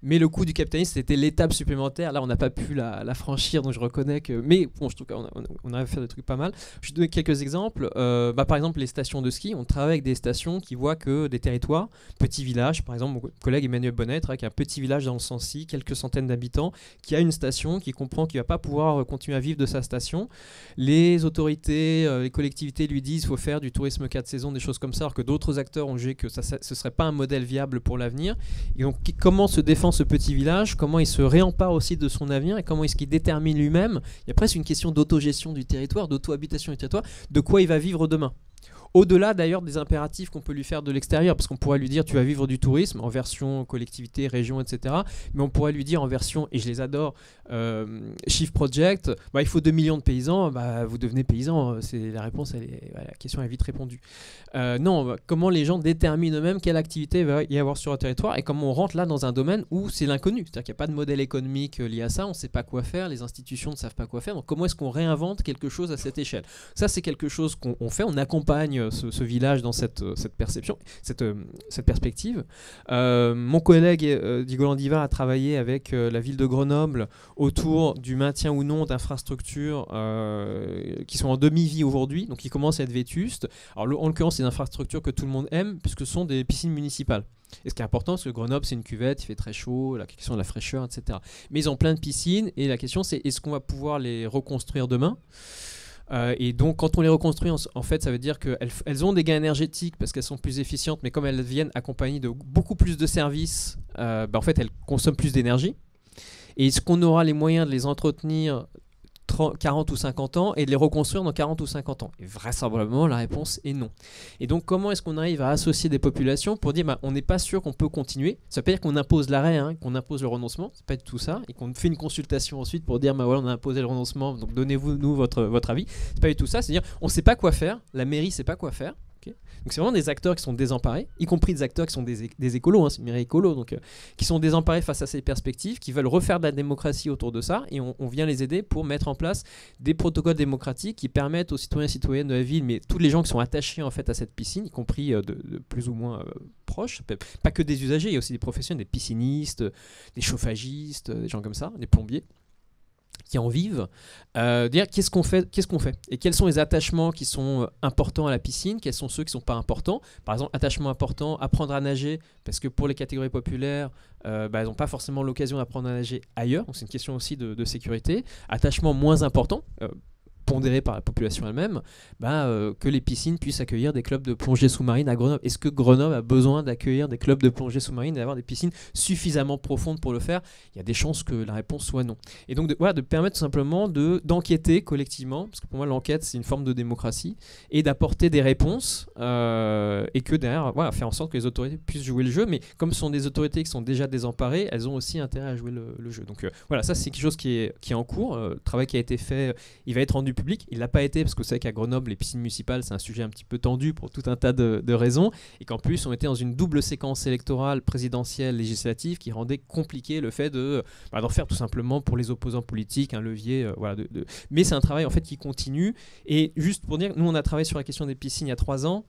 Mais le coût du capitalisme, c'était l'étape supplémentaire. Là, on n'a pas pu la franchir, donc je reconnais que... Mais bon, je trouve qu'on arrive à faire des trucs pas mal. Je vais donner quelques exemples. Par exemple, les stations de ski. On travaille avec des stations qui voient que des territoires, petits villages. Par exemple, mon collègue Emmanuel Bonnet travaille avec un petit village dans le Sancy, quelques centaines d'habitants, qui a une station, qui comprend qu'il ne va pas pouvoir continuer à vivre de sa station. Les autorités, les collectivités lui disent qu'il faut faire du tourisme 4 saisons, des choses comme ça, alors que d'autres acteurs ont jugé que ce ne serait pas un modèle viable pour l'avenir. Et donc, comment se défend ce petit village, comment il se réempare aussi de son avenir et comment est-ce qu'il détermine lui-même. Il y a presque une question d'autogestion du territoire, d'auto-habitation du territoire, de quoi il va vivre demain. Au-delà d'ailleurs des impératifs qu'on peut lui faire de l'extérieur, parce qu'on pourrait lui dire tu vas vivre du tourisme en version collectivité, région, etc. Mais on pourrait lui dire en version, et je les adore, Shift Project, il faut 2 millions de paysans, vous devenez paysan, la réponse, la question est vite répondue. Non, comment les gens déterminent eux-mêmes quelle activité il va y avoir sur un territoire et comment on rentre là dans un domaine où c'est l'inconnu, c'est-à-dire qu'il n'y a pas de modèle économique lié à ça, on ne sait pas quoi faire, les institutions ne savent pas quoi faire, donc comment est-ce qu'on réinvente quelque chose à cette échelle? Ça, c'est quelque chose qu'on fait, on accompagne accompagne ce village dans cette perception, cette perspective. Mon collègue Diego Landivar a travaillé avec la ville de Grenoble autour du maintien ou non d'infrastructures qui sont en demi-vie aujourd'hui, donc qui commencent à être vétustes. Alors, en l'occurrence, c'est des infrastructures que tout le monde aime, puisque ce sont des piscines municipales. Et ce qui est important, c'est que Grenoble, c'est une cuvette, il fait très chaud, la question de la fraîcheur, etc. Mais ils ont plein de piscines, et la question, c'est est-ce qu'on va pouvoir les reconstruire demain ? Et donc, quand on les reconstruit, en fait, ça veut dire qu'elles ont des gains énergétiques parce qu'elles sont plus efficientes, mais comme elles viennent accompagnées de beaucoup plus de services, en fait, elles consomment plus d'énergie. Et est-ce qu'on aura les moyens de les entretenir 40 ou 50 ans et de les reconstruire dans 40 ou 50 ans? Et vraisemblablement, la réponse est non. Et donc, comment est-ce qu'on arrive à associer des populations pour dire on n'est pas sûr qu'on peut continuer? Ça veut pas dire qu'on impose l'arrêt, qu'on impose le renoncement, c'est pas du tout ça, et qu'on fait une consultation ensuite pour dire voilà, on a imposé le renoncement, donc donnez-vous nous votre avis. C'est pas du tout ça, c'est-à-dire on sait pas quoi faire, la mairie sait pas quoi faire. Okay. Donc c'est vraiment des acteurs qui sont désemparés, y compris des acteurs qui sont des écolos, c'est une mairie écolo, donc qui sont désemparés face à ces perspectives, qui veulent refaire de la démocratie autour de ça, et on vient les aider pour mettre en place des protocoles démocratiques qui permettent aux citoyens et citoyennes de la ville, mais tous les gens qui sont attachés en fait à cette piscine, y compris de plus ou moins proches, pas que des usagers, il y a aussi des professionnels, des piscinistes, des chauffagistes, des gens comme ça, des plombiers, qui en vivent, dire qu'est-ce qu'on fait et quels sont les attachements qui sont importants à la piscine, quels sont ceux qui ne sont pas importants. Par exemple, attachement important, apprendre à nager, parce que pour les catégories populaires, elles n'ont pas forcément l'occasion d'apprendre à nager ailleurs, donc c'est une question aussi de sécurité. Attachement moins important, pondéré par la population elle-même, que les piscines puissent accueillir des clubs de plongée sous-marine à Grenoble. Est-ce que Grenoble a besoin d'accueillir des clubs de plongée sous-marine et d'avoir des piscines suffisamment profondes pour le faire? Il y a des chances que la réponse soit non. Et donc de permettre tout simplement d'enquêter collectivement, parce que pour moi l'enquête c'est une forme de démocratie, et d'apporter des réponses, et que derrière, faire en sorte que les autorités puissent jouer le jeu, mais comme ce sont des autorités qui sont déjà désemparées, elles ont aussi intérêt à jouer le jeu. Donc ça c'est quelque chose qui est en cours, le travail qui a été fait, il va être rendu public. Il l'a pas été parce que vous savez qu'à Grenoble, les piscines municipales, c'est un sujet un petit peu tendu pour tout un tas de raisons, et qu'en plus, on était dans une double séquence électorale présidentielle législative qui rendait compliqué le fait d'en faire tout simplement pour les opposants politiques un levier. Mais c'est un travail en fait qui continue. Et juste pour dire, nous on a travaillé sur la question des piscines il y a 3 ans.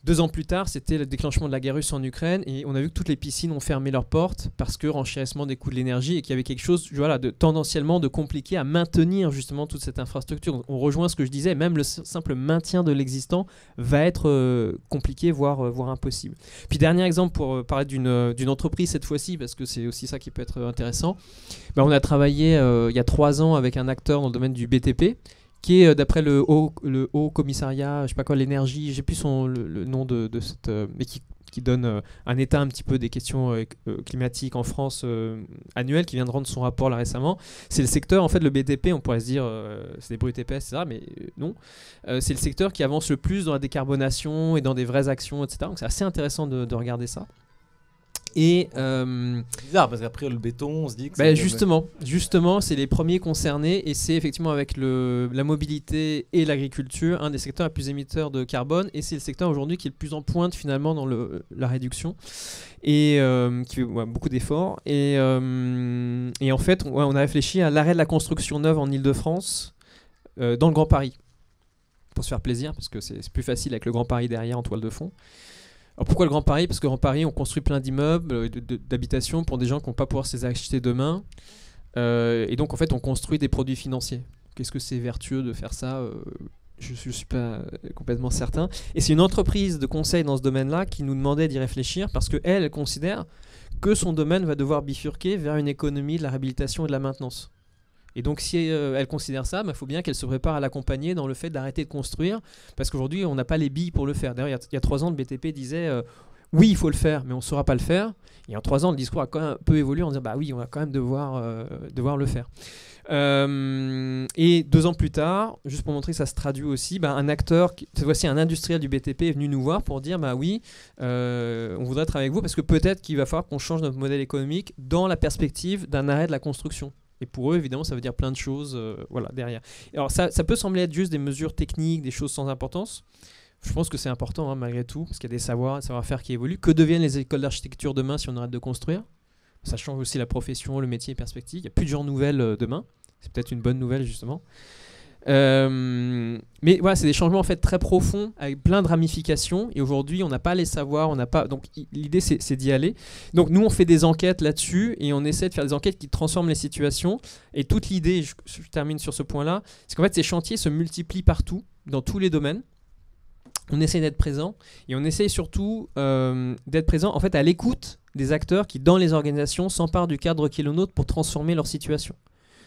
2 ans plus tard, c'était le déclenchement de la guerre russe en Ukraine, et on a vu que toutes les piscines ont fermé leurs portes parce que renchérissement des coûts de l'énergie, et qu'il y avait quelque chose tendanciellement de compliqué à maintenir justement toute cette infrastructure. Donc, on rejoint ce que je disais, même le simple maintien de l'existant va être compliqué, voire impossible. Puis dernier exemple pour parler d'une entreprise cette fois-ci, parce que c'est aussi ça qui peut être intéressant. On a travaillé il y a 3 ans avec un acteur dans le domaine du BTP, qui est d'après le haut commissariat, je sais pas quoi, l'énergie, j'ai plus le nom de cette, mais qui donne un état un petit peu des questions climatiques en France annuel, qui vient de rendre son rapport là récemment. C'est le secteur, en fait, le BTP, on pourrait se dire, c'est des bruits TPS, etc., mais non. C'est le secteur qui avance le plus dans la décarbonation et dans des vraies actions, etc. Donc c'est assez intéressant de regarder ça. Et bizarre parce qu'après le béton on se dit que justement c'est les premiers concernés, et c'est effectivement avec la mobilité et l'agriculture un des secteurs les plus émetteurs de carbone, et c'est le secteur aujourd'hui qui est le plus en pointe finalement dans la réduction, et qui fait beaucoup d'efforts, et en fait on a réfléchi à l'arrêt de la construction neuve en Ile-de-France dans le Grand Paris, pour se faire plaisir, parce que c'est plus facile avec le Grand Paris derrière en toile de fond. Alors pourquoi le Grand Paris? Parce que Grand Paris, on construit plein d'immeubles, d'habitations pour des gens qui ne vont pas pouvoir se les acheter demain. Et donc, en fait, on construit des produits financiers. Qu'est-ce que c'est vertueux de faire ça? Je ne suis pas complètement certain. Et c'est une entreprise de conseil dans ce domaine-là qui nous demandait d'y réfléchir, parce qu'elle considère que son domaine va devoir bifurquer vers une économie de la réhabilitation et de la maintenance. Et donc si elle considère ça, il faut bien qu'elle se prépare à l'accompagner dans le fait d'arrêter de construire, parce qu'aujourd'hui on n'a pas les billes pour le faire. D'ailleurs il y a 3 ans le BTP disait oui il faut le faire mais on ne saura pas le faire, et en 3 ans le discours a quand même un peu évolué en disant oui on va quand même devoir le faire. Et 2 ans plus tard, juste pour montrer que ça se traduit aussi, un acteur, cette fois-ci un industriel du BTP est venu nous voir pour dire oui, on voudrait travailler avec vous parce que peut-être qu'il va falloir qu'on change notre modèle économique dans la perspective d'un arrêt de la construction. Et pour eux, évidemment, ça veut dire plein de choses derrière. Alors ça peut sembler être juste des mesures techniques, des choses sans importance. Je pense que c'est important malgré tout, parce qu'il y a des savoir-faire qui évoluent. Que deviennent les écoles d'architecture demain si on arrête de construire? Ça change aussi la profession, le métier, perspective. Il n'y a plus de gens nouvelles demain. C'est peut-être une bonne nouvelle, justement. Mais voilà, c'est des changements en fait très profonds avec plein de ramifications. Et aujourd'hui, on n'a pas les savoirs, on n'a pas. Donc l'idée, c'est d'y aller. Donc nous, on fait des enquêtes là-dessus et on essaie de faire des enquêtes qui transforment les situations. Et toute l'idée, je termine sur ce point-là, c'est qu'en fait, ces chantiers se multiplient partout, dans tous les domaines. On essaie d'être présent et on essaie surtout d'être présent en fait à l'écoute des acteurs qui, dans les organisations, s'emparent du cadre qui est le nôtre pour transformer leur situation.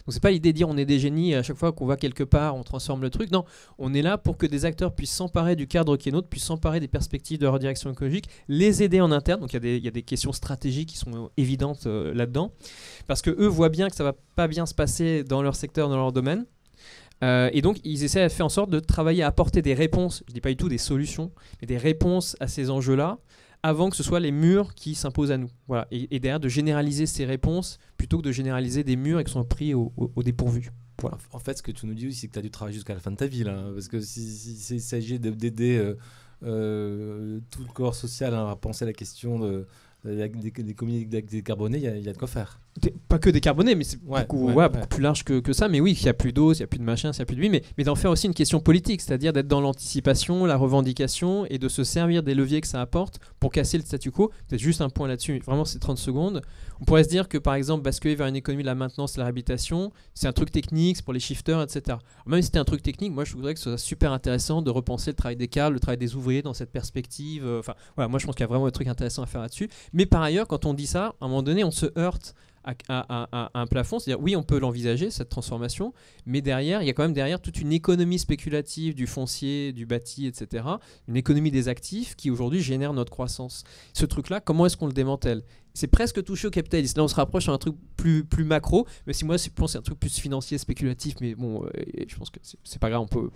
Donc c'est pas l'idée de dire on est des génies et à chaque fois qu'on va quelque part on transforme le truc. Non, on est là pour que des acteurs puissent s'emparer du cadre qui est nôtre, puissent s'emparer des perspectives de leur direction écologique, les aider en interne. Donc il y a des questions stratégiques qui sont évidentes là-dedans, parce que eux voient bien que ça va pas bien se passer dans leur secteur, dans leur domaine. Et donc ils essaient de faire en sorte de travailler à apporter des réponses, je dis pas du tout des solutions, mais des réponses à ces enjeux-là, avant que ce soit les murs qui s'imposent à nous. Voilà. Et derrière, de généraliser ces réponses plutôt que de généraliser des murs et qui sont pris au dépourvu. Voilà. En fait, ce que tu nous dis, c'est que tu as dû travailler jusqu'à la fin de ta vie, là, parce que s'il s'agit d'aider tout le corps social à penser à la question des communautés décarbonées, il y a de quoi faire. Pas que décarboné, mais c'est beaucoup plus large que ça. Mais oui, il n'y a plus d'eau, il n'y a plus de machin, il n'y a plus de vie, mais d'en faire aussi une question politique, c'est-à-dire d'être dans l'anticipation, la revendication et de se servir des leviers que ça apporte pour casser le statu quo. Peut-être juste un point là-dessus, vraiment c'est 30 secondes. On pourrait se dire que par exemple, basculer vers une économie de la maintenance et de la réhabilitation, c'est un truc technique, c'est pour les shifters, etc. Alors, même si c'était un truc technique, moi je voudrais que ce soit super intéressant de repenser le travail des cadres, le travail des ouvriers dans cette perspective. Enfin, voilà, moi je pense qu'il y a vraiment des trucs intéressants à faire là-dessus. Mais par ailleurs, quand on dit ça, à un moment donné, on se heurte à un plafond, c'est-à-dire oui on peut l'envisager cette transformation, mais derrière il y a quand même derrière toute une économie spéculative du foncier, du bâti, etc., une économie des actifs qui aujourd'hui génère notre croissance. Ce truc-là, comment est-ce qu'on le démantèle? C'est presque touché au capitalisme. Là, on se rapproche à un truc plus macro, mais si moi, je pense que c'est un truc plus financier, spéculatif, mais bon, je pense que c'est pas grave, on peut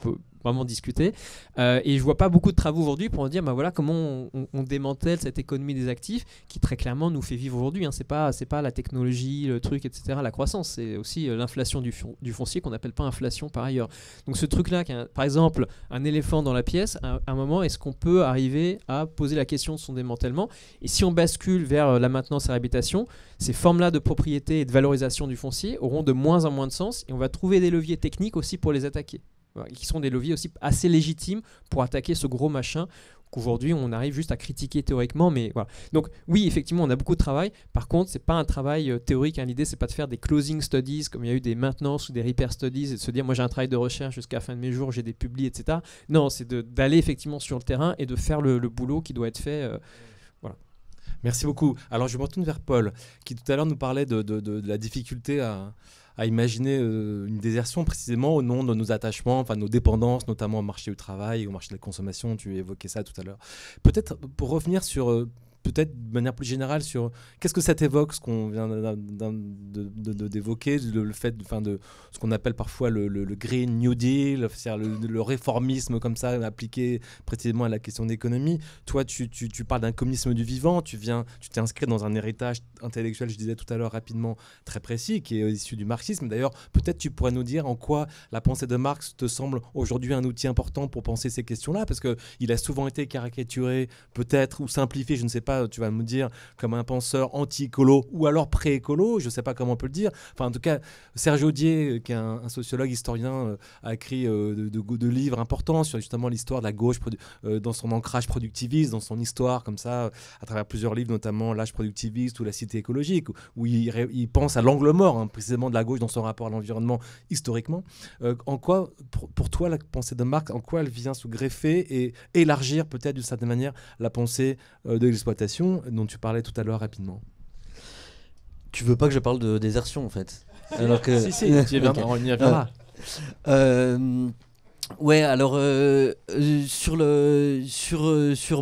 vraiment discuter. Et je vois pas beaucoup de travaux aujourd'hui pour dire, bah voilà, comment on démantèle cette économie des actifs qui très clairement nous fait vivre aujourd'hui. Hein. C'est pas la technologie, le truc, etc., la croissance. C'est aussi l'inflation du foncier qu'on n'appelle pas inflation par ailleurs. Donc ce truc-là, par exemple, un éléphant dans la pièce, à un moment, est-ce qu'on peut arriver à poser la question de son démantèlement? Et si on bascule vers la maintenance et réhabilitation, ces formes-là de propriété et de valorisation du foncier auront de moins en moins de sens et on va trouver des leviers techniques aussi pour les attaquer, voilà, qui sont des leviers aussi assez légitimes pour attaquer ce gros machin qu'aujourd'hui on arrive juste à critiquer théoriquement, mais voilà. Donc oui, effectivement, on a beaucoup de travail. Par contre, c'est pas un travail théorique. Hein. L'idée, c'est pas de faire des closing studies comme il y a eu des maintenance ou des repair studies et de se dire moi j'ai un travail de recherche jusqu'à la fin de mes jours, j'ai des publis, etc. Non, c'est d'aller effectivement sur le terrain et de faire le boulot qui doit être fait. Voilà. Merci beaucoup. Alors, je me retourne vers Paul, qui tout à l'heure nous parlait de la difficulté à imaginer une désertion précisément au nom de nos attachements, enfin nos dépendances, notamment au marché du travail, au marché de la consommation. Tu évoquais ça tout à l'heure. Peut-être pour revenir sur... peut-être de manière plus générale sur qu'est-ce que ça t'évoque, ce qu'on vient d'évoquer, le fait de ce qu'on appelle parfois le Green New Deal, c'est-à-dire le réformisme comme ça appliqué précisément à la question d'économie. Toi, tu parles d'un communisme du vivant, tu t'es inscrit dans un héritage intellectuel, je disais tout à l'heure rapidement, très précis, qui est issu du marxisme. D'ailleurs, peut-être tu pourrais nous dire en quoi la pensée de Marx te semble aujourd'hui un outil important pour penser ces questions-là, parce qu'il a souvent été caricaturé, peut-être, ou simplifié, je ne sais pas, tu vas me dire, comme un penseur anti-écolo ou alors pré-écolo, je ne sais pas comment on peut le dire. Enfin, en tout cas, Serge Audier, qui est un sociologue historien, a écrit de livres importants sur justement l'histoire de la gauche dans son ancrage productiviste, dans son histoire, comme ça, à travers plusieurs livres, notamment L'âge productiviste ou La cité écologique, où il pense à l'angle mort, hein, précisément de la gauche dans son rapport à l'environnement historiquement. En quoi, pour toi, la pensée de Marx, en quoi elle vient se greffer et élargir peut-être d'une certaine manière la pensée de l'exploitation dont tu parlais tout à l'heure rapidement? Tu veux pas que je parle de désertion en fait? Alors que... si, tu y viendras, on y reviendra. Ouais, alors sur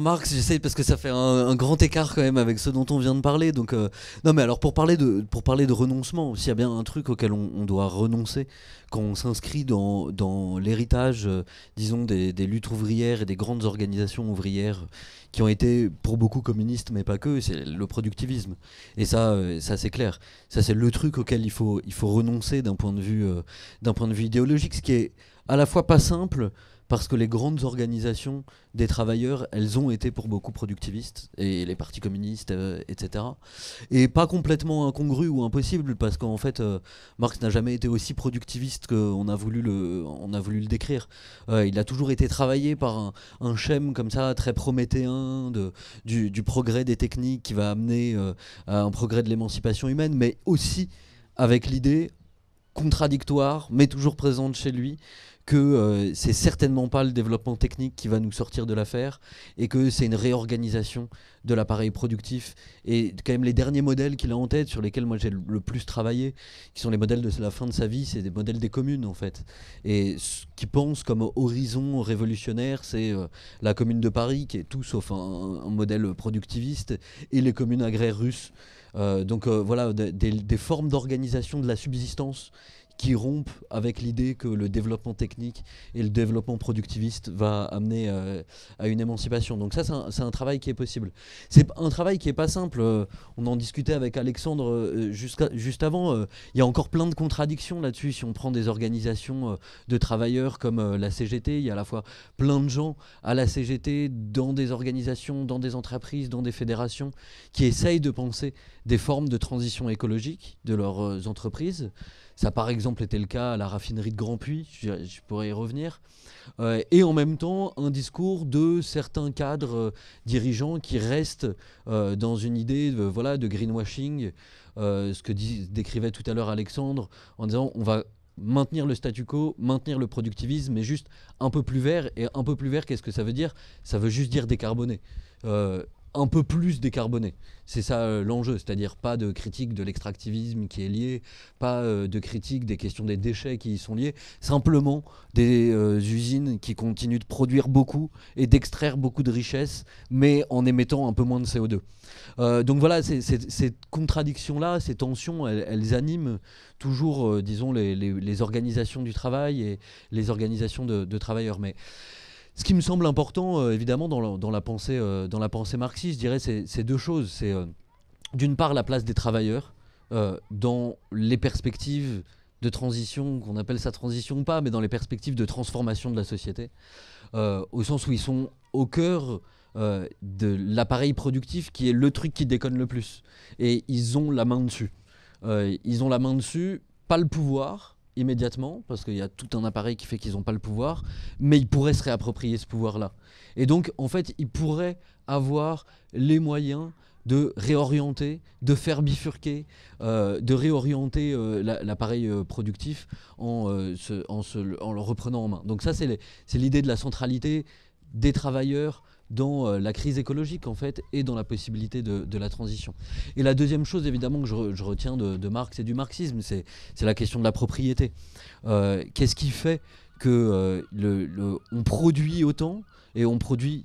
Marx, j'essaie parce que ça fait un grand écart quand même avec ce dont on vient de parler. Donc non, mais alors pour parler de renoncement, s'il y a bien un truc auquel on doit renoncer quand on s'inscrit dans l'héritage, disons des luttes ouvrières et des grandes organisations ouvrières qui ont été pour beaucoup communistes, mais pas que, c'est le productivisme. Et ça c'est clair. Ça c'est le truc auquel il faut renoncer d'un point de vue idéologique, ce qui est à la fois pas simple parce que les grandes organisations des travailleurs, elles ont été pour beaucoup productivistes, et les partis communistes, etc. Et pas complètement incongrues ou impossibles, parce qu'en fait, Marx n'a jamais été aussi productiviste qu'on a voulu le décrire. Il a toujours été travaillé par un schème comme ça, très prométhéen, du progrès des techniques qui va amener à un progrès de l'émancipation humaine, mais aussi avec l'idée contradictoire, mais toujours présente chez lui, que c'est certainement pas le développement technique qui va nous sortir de l'affaire, et que c'est une réorganisation de l'appareil productif. Et quand même les derniers modèles qu'il a en tête, sur lesquels moi j'ai le plus travaillé, qui sont les modèles de la fin de sa vie, c'est des modèles des communes en fait. Et ce qu'il pense comme horizon révolutionnaire, c'est la commune de Paris, qui est tout sauf un modèle productiviste, et les communes agraires russes. Donc voilà, des formes d'organisation de la subsistance qui rompent avec l'idée que le développement technique et le développement productiviste va amener à une émancipation. Donc ça, c'est un travail qui est possible. C'est un travail qui n'est pas simple. On en discutait avec Alexandre juste avant. Il y a encore plein de contradictions là-dessus. Si on prend des organisations de travailleurs comme la CGT, il y a à la fois plein de gens à la CGT, dans des organisations, dans des entreprises, dans des fédérations, qui essayent de penser des formes de transition écologique de leurs entreprises. Ça, par exemple, était le cas à la raffinerie de Grand Puy, je pourrais y revenir. Et en même temps, un discours de certains cadres dirigeants qui restent dans une idée de greenwashing, ce que décrivait tout à l'heure Alexandre, en disant on va maintenir le statu quo, maintenir le productivisme, mais juste un peu plus vert. Et un peu plus vert, qu'est-ce que ça veut dire ? Ça veut juste dire décarboné. Un peu plus décarboné. C'est ça l'enjeu, c'est-à-dire pas de critique de l'extractivisme qui est lié, pas de critique des questions des déchets qui y sont liés, simplement des usines qui continuent de produire beaucoup et d'extraire beaucoup de richesses, mais en émettant un peu moins de CO2. Donc voilà, ces contradictions-là, ces tensions, elles animent toujours, disons, les organisations du travail et les organisations de travailleurs. Mais ce qui me semble important, évidemment, dans la pensée marxiste, je dirais, c'est deux choses. C'est d'une part la place des travailleurs dans les perspectives de transition, qu'on appelle ça transition ou pas, mais dans les perspectives de transformation de la société, au sens où ils sont au cœur de l'appareil productif qui est le truc qui déconne le plus. Et ils ont la main dessus. Ils ont la main dessus, pas le pouvoir immédiatement, parce qu'il y a tout un appareil qui fait qu'ils n'ont pas le pouvoir, mais ils pourraient se réapproprier ce pouvoir-là. Et donc, en fait, ils pourraient avoir les moyens de réorienter, de faire bifurquer, de réorienter l'appareil productif en le reprenant en main. Donc ça, c'est l'idée de la centralité des travailleurs dans la crise écologique en fait, et dans la possibilité de la transition. Et la deuxième chose évidemment que je retiens de Marx et du marxisme, c'est la question de la propriété. Qu'est-ce qui fait que on produit autant et on produit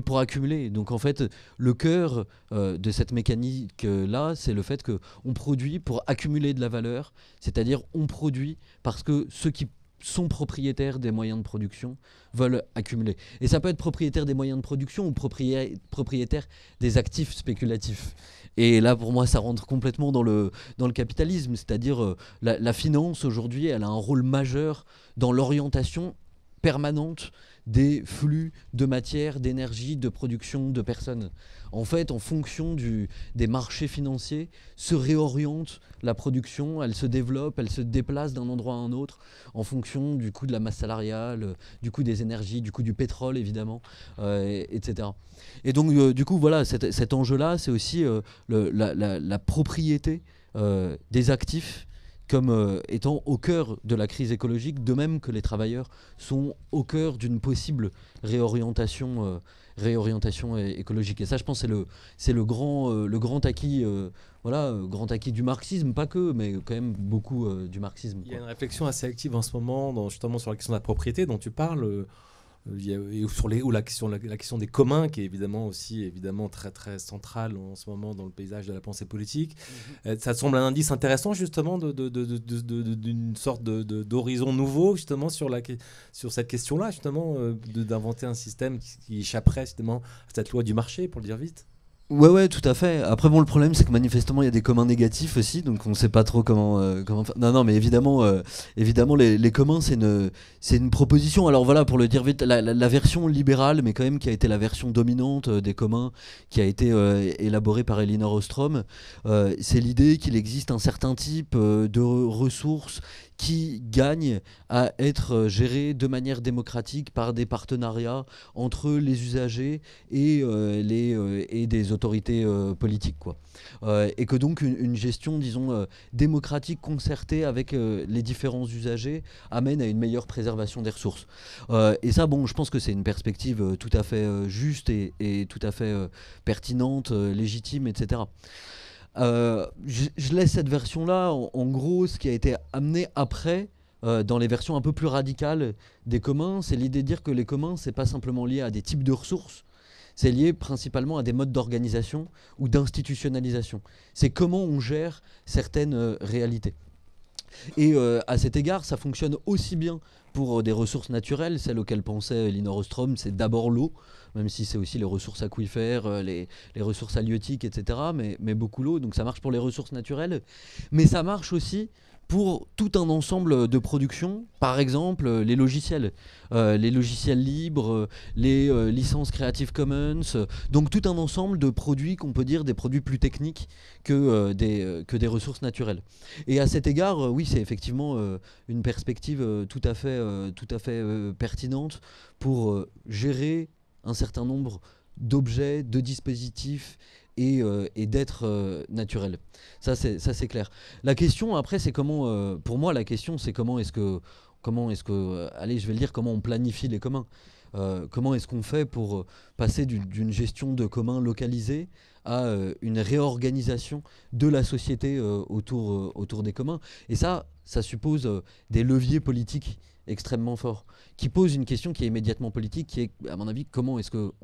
pour accumuler. Donc en fait, le cœur de cette mécanique-là, c'est le fait qu'on produit pour accumuler de la valeur, c'est-à-dire on produit parce que ceux qui sont propriétaires des moyens de production veulent accumuler. Et ça peut être propriétaire des moyens de production ou propriétaire des actifs spéculatifs. Et là, pour moi, ça rentre complètement dans le capitalisme, c'est-à-dire la finance, aujourd'hui, elle a un rôle majeur dans l'orientation permanente des flux de matière, d'énergie, de production, de personnes. En fait, en fonction des marchés financiers, se réoriente la production, elle se développe, elle se déplace d'un endroit à un autre, en fonction du coût de la masse salariale, du coût des énergies, du coût du pétrole, évidemment, etc. Et donc, du coup, voilà, cet enjeu-là, c'est aussi la propriété des actifs, comme étant au cœur de la crise écologique, de même que les travailleurs sont au cœur d'une possible réorientation écologique. Et ça, je pense, c'est le grand acquis, grand acquis du marxisme, pas que, mais quand même beaucoup du marxisme. Il y a une réflexion assez active en ce moment, justement sur la question de la propriété dont tu parles. Ou la question des communs, qui est évidemment aussi très très centrale en ce moment dans le paysage de la pensée politique. Ça te semble un indice intéressant justement d'une sorte d'horizon nouveau justement sur cette question-là, justement d'inventer un système qui échapperait justement à cette loi du marché, pour le dire vite. Ouais, tout à fait. Après, bon, le problème, c'est que manifestement, il y a des communs négatifs aussi, donc on ne sait pas trop comment faire. Non, mais évidemment, les communs, c'est une proposition. Alors voilà, pour le dire vite, la version libérale, mais quand même qui a été la version dominante des communs, qui a été élaborée par Elinor Ostrom, c'est l'idée qu'il existe un certain type de ressources qui gagnent à être gérées de manière démocratique par des partenariats entre les usagers et des autorités politiques, quoi. Et que donc une gestion, disons, démocratique concertée avec les différents usagers amène à une meilleure préservation des ressources. Et ça, bon, je pense que c'est une perspective tout à fait juste et tout à fait pertinente, légitime, etc. Je laisse cette version-là. En gros, ce qui a été amené après, dans les versions un peu plus radicales des communs, c'est l'idée de dire que les communs, c'est pas simplement lié à des types de ressources, c'est lié principalement à des modes d'organisation ou d'institutionnalisation. C'est comment on gère certaines réalités. Et à cet égard, ça fonctionne aussi bien pour des ressources naturelles, celles auxquelles pensait Elinor Ostrom, c'est d'abord l'eau, même si c'est aussi les ressources aquifères, les ressources halieutiques, etc. Mais beaucoup l'eau, donc ça marche pour les ressources naturelles. Mais ça marche aussi pour tout un ensemble de productions, par exemple les logiciels libres, les licences Creative Commons, donc tout un ensemble de produits qu'on peut dire des produits plus techniques que des ressources naturelles. Et à cet égard, oui, c'est effectivement une perspective tout à fait pertinente pour gérer un certain nombre d'objets, de dispositifs et d'êtres naturels. Ça c'est clair. La question après, c'est comment, pour moi, la question c'est comment est-ce que, allez, je vais le dire, comment on planifie les communs. Comment est-ce qu'on fait pour passer d'une gestion de communs localisée à une réorganisation de la société autour des communs. Et ça suppose des leviers politiques extrêmement forts, qui posent une question qui est immédiatement politique, qui est, à mon avis, comment est-ce qu'on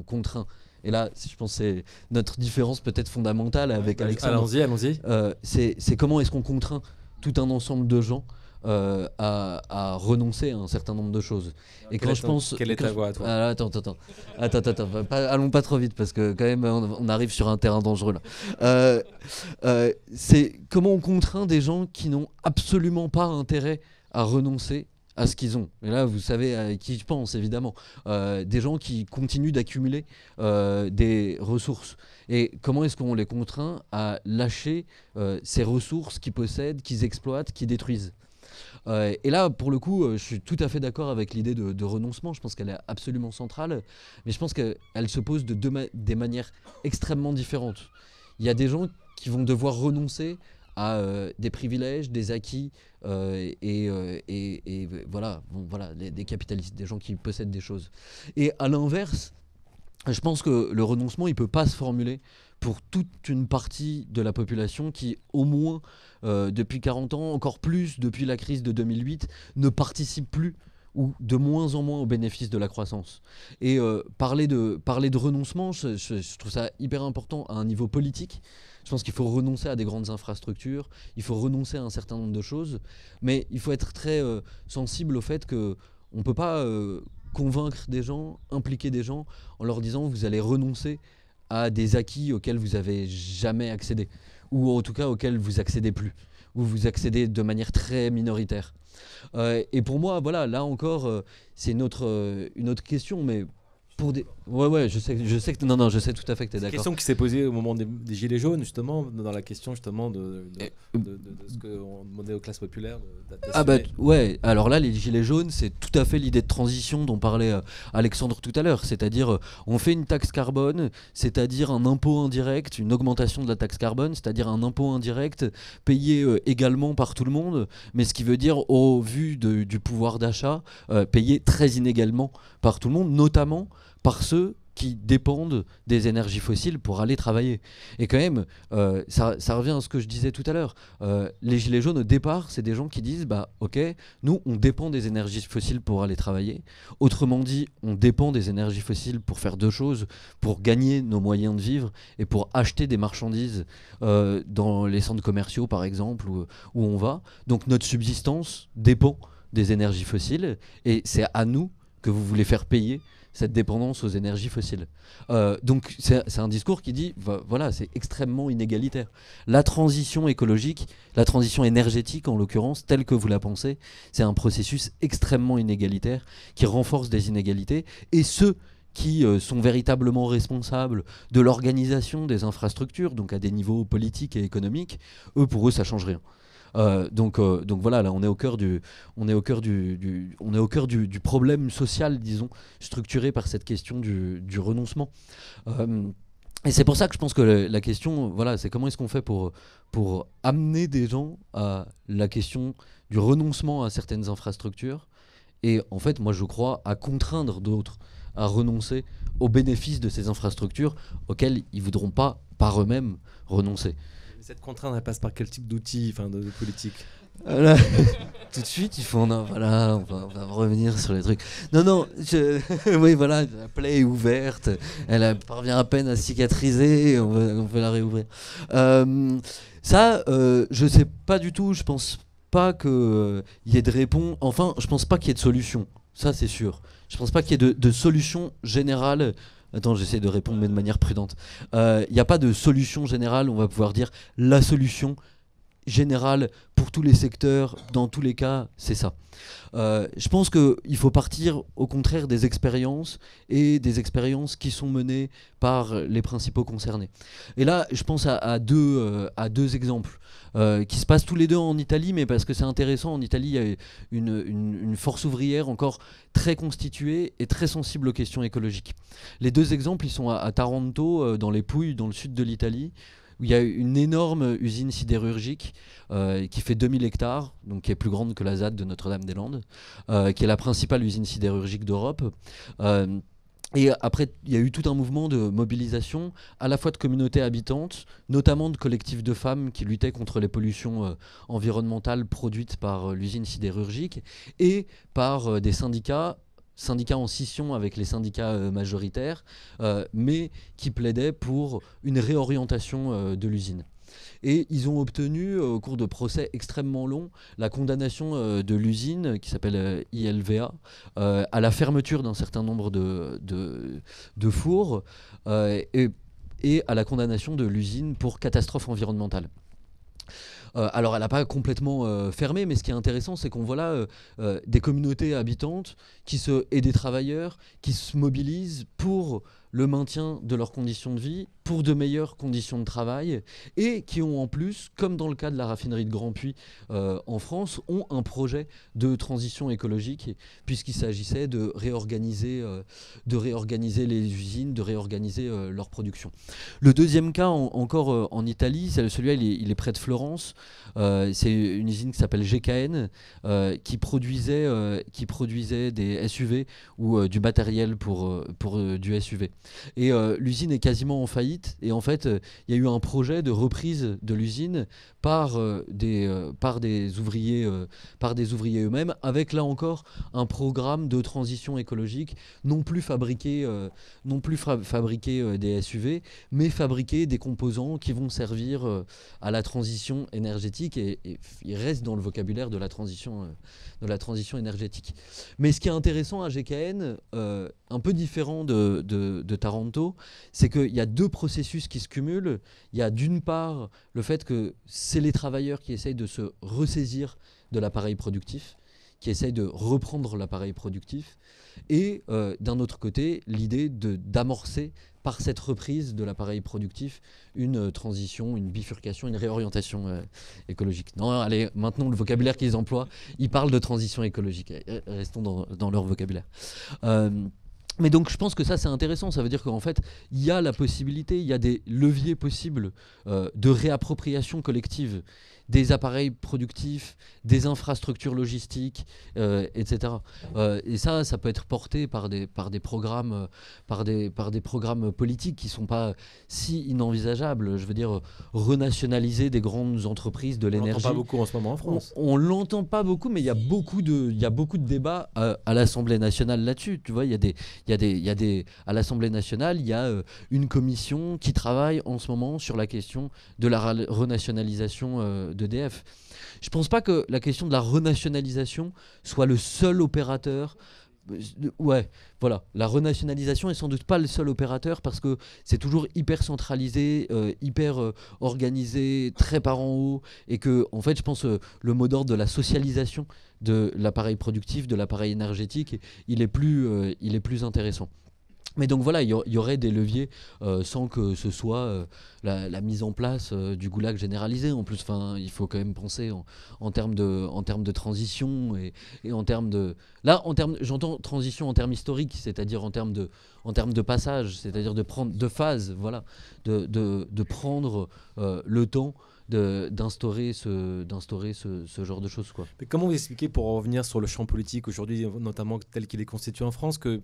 contraint. Et là, je pense que c'est notre différence peut-être fondamentale avec Alexandre. Allons-y. C'est comment est-ce qu'on contraint tout un ensemble de gens à renoncer à un certain nombre de choses. Et quand je pense... Quelle est ta voix, toi? Ah, attends. Allons pas trop vite, parce que quand même, on arrive sur un terrain dangereux, là. C'est comment on contraint des gens qui n'ont absolument pas intérêt à renoncer à ce qu'ils ont. Et là, vous savez à qui je pense, évidemment. Des gens qui continuent d'accumuler des ressources. Et comment est-ce qu'on les contraint à lâcher ces ressources qu'ils possèdent, qu'ils exploitent, qu'ils détruisent? Et là, pour le coup, je suis tout à fait d'accord avec l'idée de renoncement. Je pense qu'elle est absolument centrale. Mais je pense qu'elle se pose de des manières extrêmement différentes. Il y a des gens qui vont devoir renoncer à des privilèges, des acquis, et voilà, des capitalistes, des gens qui possèdent des choses. Et à l'inverse, je pense que le renoncement, il ne peut pas se formuler pour toute une partie de la population qui, au moins depuis 40 ans, encore plus depuis la crise de 2008, ne participe plus ou de moins en moins au bénéfice de la croissance. Et parler de renoncement, je trouve ça hyper important à un niveau politique. Je pense qu'il faut renoncer à des grandes infrastructures, il faut renoncer à un certain nombre de choses, mais il faut être très sensible au fait qu'on ne peut pas convaincre des gens, impliquer des gens en leur disant vous allez renoncer à des acquis auxquels vous n'avez jamais accédé, ou en tout cas auxquels vous accédez plus, ou vous accédez de manière très minoritaire. Et pour moi, voilà, là encore, c'est une autre question, mais pour des... Ouais, je sais tout à fait que tu es d'accord. C'est une question qui s'est posée au moment des Gilets jaunes, justement, dans la question justement de ce qu'on demandait aux classes populaires. Ouais, alors là, les Gilets jaunes, c'est tout à fait l'idée de transition dont parlait Alexandre tout à l'heure, c'est-à-dire on fait une taxe carbone, c'est-à-dire un impôt indirect, une augmentation de la taxe carbone, c'est-à-dire un impôt indirect payé également par tout le monde, mais ce qui veut dire au vu du pouvoir d'achat, payé très inégalement par tout le monde, notamment par ceux qui dépendent des énergies fossiles pour aller travailler. Et quand même, ça revient à ce que je disais tout à l'heure. Les Gilets jaunes, au départ, c'est des gens qui disent ok, nous, on dépend des énergies fossiles pour aller travailler. Autrement dit, on dépend des énergies fossiles pour faire deux choses, pour gagner nos moyens de vivre et pour acheter des marchandises dans les centres commerciaux, par exemple, où on va. Donc notre subsistance dépend des énergies fossiles et c'est à nous que vous voulez faire payer cette dépendance aux énergies fossiles. Donc c'est un discours qui dit, voilà, c'est extrêmement inégalitaire. La transition écologique, la transition énergétique en l'occurrence, telle que vous la pensez, c'est un processus extrêmement inégalitaire qui renforce des inégalités, et ceux qui sont véritablement responsables de l'organisation des infrastructures, donc à des niveaux politiques et économiques, pour eux ça change rien. Donc voilà, là on est au cœur du problème social, disons, structuré par cette question du renoncement. Et c'est pour ça que je pense que la question, voilà, c'est comment est-ce qu'on fait pour amener des gens à la question du renoncement à certaines infrastructures, et en fait moi je crois à contraindre d'autres à renoncer aux bénéfices de ces infrastructures auxquelles ils ne voudront pas par eux-mêmes renoncer. Cette contrainte, elle passe par quel type d'outils, de politique? Voilà. Tout de suite, il faut voilà, on va revenir sur les trucs. Non, oui, voilà, la plaie est ouverte, elle parvient à peine à cicatriser, on peut la réouvrir. Ça, je sais pas du tout, je pense pas qu'il y ait de réponse, enfin, je pense pas qu'il y ait de solution, ça c'est sûr. Je pense pas qu'il y ait de solution générale. Attends, j'essaie de répondre mais de manière prudente. Il n'y a pas de solution générale, on va pouvoir dire la solution générale pour tous les secteurs, dans tous les cas, c'est ça. Je pense qu'il faut partir au contraire des expériences, et des expériences qui sont menées par les principaux concernés. Et là, je pense à deux exemples qui se passent tous les deux en Italie, mais parce que c'est intéressant, en Italie, il y a une force ouvrière encore très constituée et très sensible aux questions écologiques. Les deux exemples, ils sont à Taranto, dans les Pouilles, dans le sud de l'Italie, où il y a une énorme usine sidérurgique qui fait 2000 hectares, donc qui est plus grande que la ZAD de Notre-Dame-des-Landes, qui est la principale usine sidérurgique d'Europe. Et après, il y a eu tout un mouvement de mobilisation, à la fois de communautés habitantes, notamment de collectifs de femmes qui luttaient contre les pollutions environnementales produites par l'usine sidérurgique, et par des syndicats en scission avec les syndicats majoritaires, mais qui plaidaient pour une réorientation de l'usine. Et ils ont obtenu, au cours de procès extrêmement longs, la condamnation de l'usine, qui s'appelle ILVA, à la fermeture d'un certain nombre de fours, et à la condamnation de l'usine pour catastrophe environnementale. Alors elle n'a pas complètement fermé, mais ce qui est intéressant, c'est qu'on voit là des communautés habitantes et des travailleurs qui se mobilisent pour le maintien de leurs conditions de vie, pour de meilleures conditions de travail, et qui ont en plus, comme dans le cas de la raffinerie de Grandpuits en France, ont un projet de transition écologique, puisqu'il s'agissait de réorganiser les usines, de réorganiser leur production. Le deuxième cas, encore en Italie, celui-là il est près de Florence. C'est une usine qui s'appelle GKN, qui produisait des SUV ou du matériel pour du SUV. Et l'usine est quasiment en faillite, et en fait il y a eu un projet de reprise de l'usine par des ouvriers eux-mêmes, avec là encore un programme de transition écologique, non plus fabriquer des SUV, mais fabriquer des composants qui vont servir à la transition énergétique, et il reste dans le vocabulaire de la transition énergétique. Mais ce qui est intéressant à GKN, un peu différent de Taranto, c'est qu'il y a deux processus qui se cumulent. Il y a d'une part le fait que c'est les travailleurs qui essayent de se ressaisir de l'appareil productif, qui essayent de reprendre l'appareil productif, et d'un autre côté, l'idée d'amorcer par cette reprise de l'appareil productif une transition, une bifurcation, une réorientation écologique. Non, allez, maintenant le vocabulaire qu'ils emploient, ils parlent de transition écologique. Restons dans leur vocabulaire. Mais donc je pense que ça c'est intéressant, ça veut dire qu'en fait il y a la possibilité, il y a des leviers possibles de réappropriation collective des appareils productifs, des infrastructures logistiques, etc. Et ça peut être porté par des programmes politiques qui ne sont pas si inenvisageables. Je veux dire, renationaliser des grandes entreprises de l'énergie. On l'entend pas beaucoup en ce moment en France. On l'entend pas beaucoup, mais il y a beaucoup de débats à l'Assemblée nationale là-dessus. Tu vois, à l'Assemblée nationale, il y a une commission qui travaille en ce moment sur la question de la renationalisation d'EDF. Je ne pense pas que la question de la renationalisation soit le seul opérateur ouais, voilà. La renationalisation est sans doute pas le seul opérateur parce que c'est toujours hyper centralisé, hyper organisé, très par en haut. Et que, en fait, je pense le mot d'ordre de la socialisation de l'appareil productif, de l'appareil énergétique, il est plus intéressant. Mais donc voilà, il y aurait des leviers sans que ce soit la mise en place du goulag généralisé. En plus, il faut quand même penser en termes de transition et en termes de... Là, j'entends transition en termes historiques, c'est-à-dire en termes de passage, c'est-à-dire de prendre de phase, voilà, de prendre le temps d'instaurer ce genre de choses, quoi. Mais comment vous expliquez, pour en revenir sur le champ politique aujourd'hui, notamment tel qu'il est constitué en France, que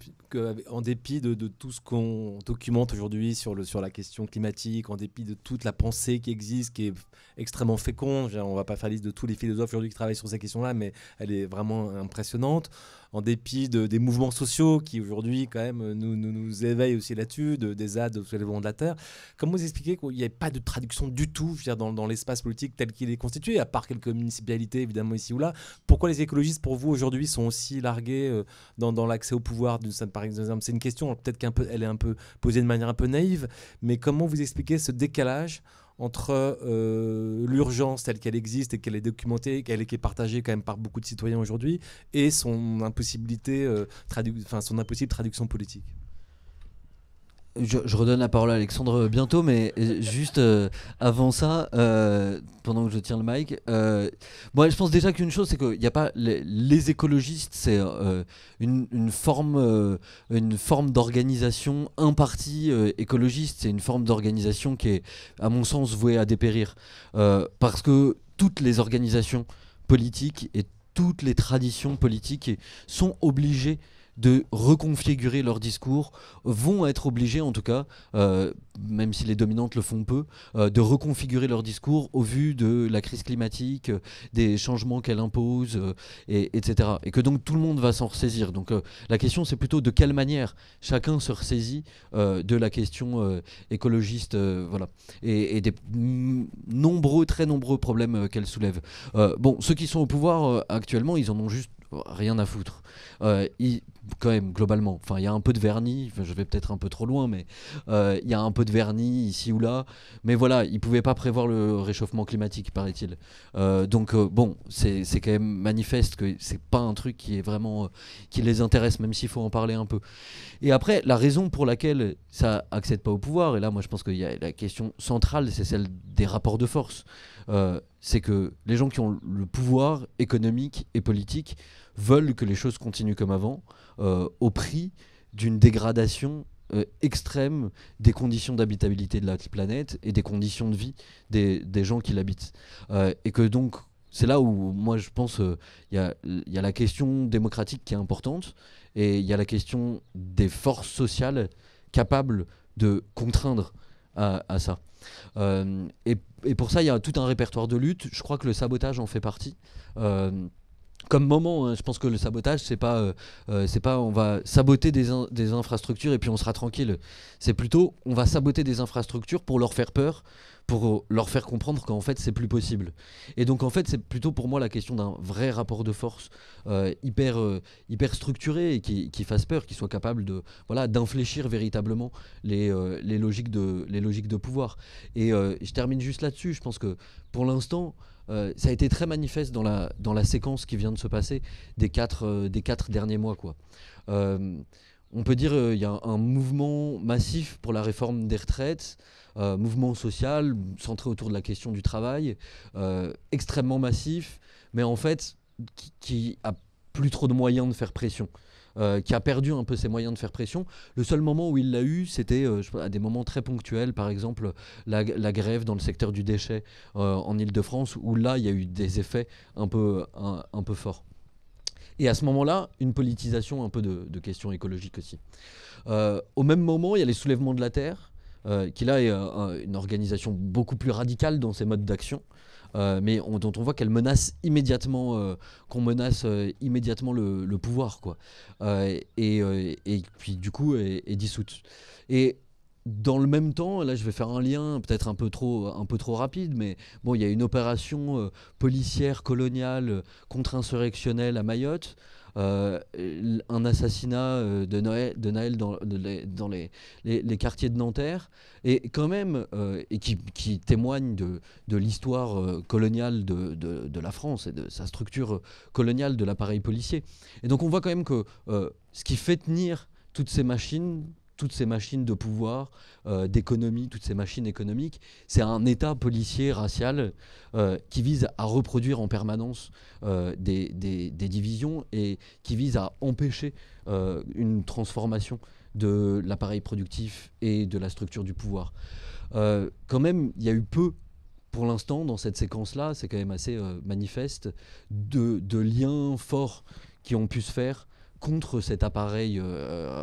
en dépit de tout ce qu'on documente aujourd'hui sur la question climatique, en dépit de toute la pensée qui existe, qui est extrêmement féconde, on ne va pas faire liste de tous les philosophes aujourd'hui qui travaillent sur ces questions-là, mais elle est vraiment impressionnante, en dépit des mouvements sociaux qui aujourd'hui quand même nous éveillent aussi là-dessus, des ZAD au soulèvement de la Terre, comment vous expliquez qu'il n'y ait pas de traduction du tout, je veux dire, dans l'espace politique tel qu'il est constitué, à part quelques municipalités évidemment ici ou là? Pourquoi les écologistes pour vous aujourd'hui sont aussi largués dans l'accès au pouvoir? Par exemple, c'est une question, peut-être qu'elle est un peu posée de manière un peu naïve, mais comment vous expliquez ce décalage entre l'urgence telle qu'elle existe et qu'elle est documentée, qui est partagée quand même par beaucoup de citoyens aujourd'hui, et son impossibilité, son impossible traduction politique? Je redonne la parole à Alexandre bientôt, mais juste avant ça, pendant que je tiens le mic, moi je pense déjà qu'une chose, c'est qu'il n'y a pas les écologistes, c'est une forme d'organisation, un parti écologiste, c'est une forme d'organisation qui est, à mon sens, vouée à dépérir, parce que toutes les organisations politiques et toutes les traditions politiques sont obligées de reconfigurer leur discours, vont être obligés en tout cas, même si les dominantes le font peu, de reconfigurer leur discours au vu de la crise climatique, des changements qu'elle impose, etc. Et que donc tout le monde va s'en ressaisir. Donc la question c'est plutôt de quelle manière chacun se ressaisit de la question écologiste, voilà, et des très nombreux problèmes qu'elle soulève. Bon, ceux qui sont au pouvoir actuellement, ils en ont juste rien à foutre. Quand même, globalement, il y a un peu de vernis, je vais peut-être un peu trop loin, mais il y a un peu de vernis ici ou là, mais voilà, ils pouvaient pas prévoir le réchauffement climatique, paraît-il. Donc bon, c'est quand même manifeste que c'est pas un truc qui est vraiment qui les intéresse, même s'il faut en parler un peu. Et après, la raison pour laquelle ça accède pas au pouvoir, et là moi je pense qu'il y a la question centrale, c'est celle des rapports de force. C'est que les gens qui ont le pouvoir économique et politique veulent que les choses continuent comme avant, au prix d'une dégradation extrême des conditions d'habitabilité de la planète et des conditions de vie des gens qui l'habitent. Et que donc, c'est là où moi je pense il y a la question démocratique qui est importante, et il y a la question des forces sociales capables de contraindre à ça. Et pour ça, il y a tout un répertoire de lutte. Je crois que le sabotage en fait partie. Comme moment, hein, je pense que le sabotage, c'est pas on va saboter des infrastructures et puis on sera tranquille. C'est plutôt on va saboter des infrastructures pour leur faire peur, pour leur faire comprendre qu'en fait c'est plus possible. Et donc en fait c'est plutôt pour moi la question d'un vrai rapport de force hyper structuré et qui fasse peur, qui soit capable d'infléchir véritablement les logiques de pouvoir. Et je termine juste là-dessus. Je pense que pour l'instant ça a été très manifeste dans la séquence qui vient de se passer des 4 derniers mois, quoi. On peut dire qu'il y a un mouvement massif pour la réforme des retraites, mouvement social centré autour de la question du travail, extrêmement massif, mais en fait qui a plus trop de moyens de faire pression. Qui a perdu un peu ses moyens de faire pression. Le seul moment où il l'a eu, c'était à des moments très ponctuels, par exemple la grève dans le secteur du déchet en Île-de-France, où là, il y a eu des effets un peu forts. Et à ce moment-là, une politisation un peu de questions écologiques aussi. Au même moment, il y a les soulèvements de la Terre, qui là est une organisation beaucoup plus radicale dans ses modes d'action. Mais dont on voit qu'elle menace immédiatement, immédiatement le pouvoir, quoi. Et puis du coup est dissoute. Et dans le même temps, là je vais faire un lien peut-être un peu trop rapide, mais bon, il y a une opération policière coloniale contre-insurrectionnelle à Mayotte, un assassinat de Naël dans les quartiers de Nanterre, et quand même, et qui témoigne de l'histoire coloniale de la France et de sa structure coloniale de l'appareil policier. Et donc on voit quand même que ce qui fait tenir toutes ces machines de pouvoir, d'économie, toutes ces machines économiques, c'est un État policier racial qui vise à reproduire en permanence des divisions et qui vise à empêcher une transformation de l'appareil productif et de la structure du pouvoir. Quand même, il y a eu peu, pour l'instant, dans cette séquence-là, c'est quand même assez manifeste, de liens forts qui ont pu se faire contre cet appareil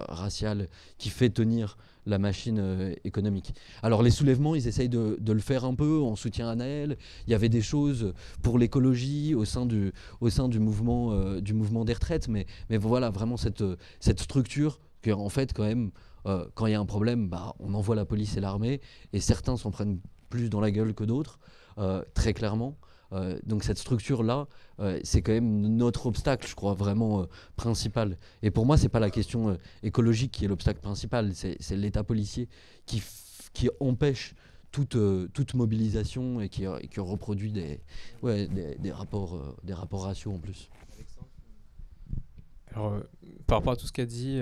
racial qui fait tenir la machine économique. Alors les soulèvements, ils essayent de le faire un peu en soutien à Naël. Il y avait des choses pour l'écologie au sein du mouvement des retraites, mais voilà, vraiment cette structure que, en fait, quand même, quand il y a un problème, on envoie la police et l'armée, et certains s'en prennent plus dans la gueule que d'autres, très clairement. Donc cette structure-là, c'est quand même notre obstacle, je crois, vraiment principal. Et pour moi, c'est pas la question écologique qui est l'obstacle principal, c'est l'État policier qui empêche toute mobilisation et qui reproduit des rapports raciaux en plus. Alors, par rapport à tout ce qu'a dit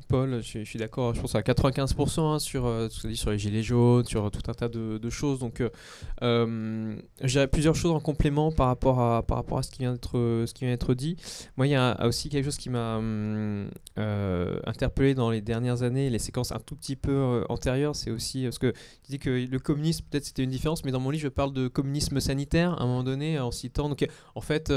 Paul, je suis d'accord, je pense à 95% sur tout ce qu'a dit sur les gilets jaunes, sur tout un tas de choses. Donc, j'ai plusieurs choses en complément par rapport à ce qui vient d'être dit. Moi, il y a aussi quelque chose qui m'a interpellé dans les dernières années, les séquences un tout petit peu antérieures. C'est aussi parce que tu dis que le communisme, peut-être c'était une différence, mais dans mon livre, je parle de communisme sanitaire à un moment donné en citant. Donc, en fait.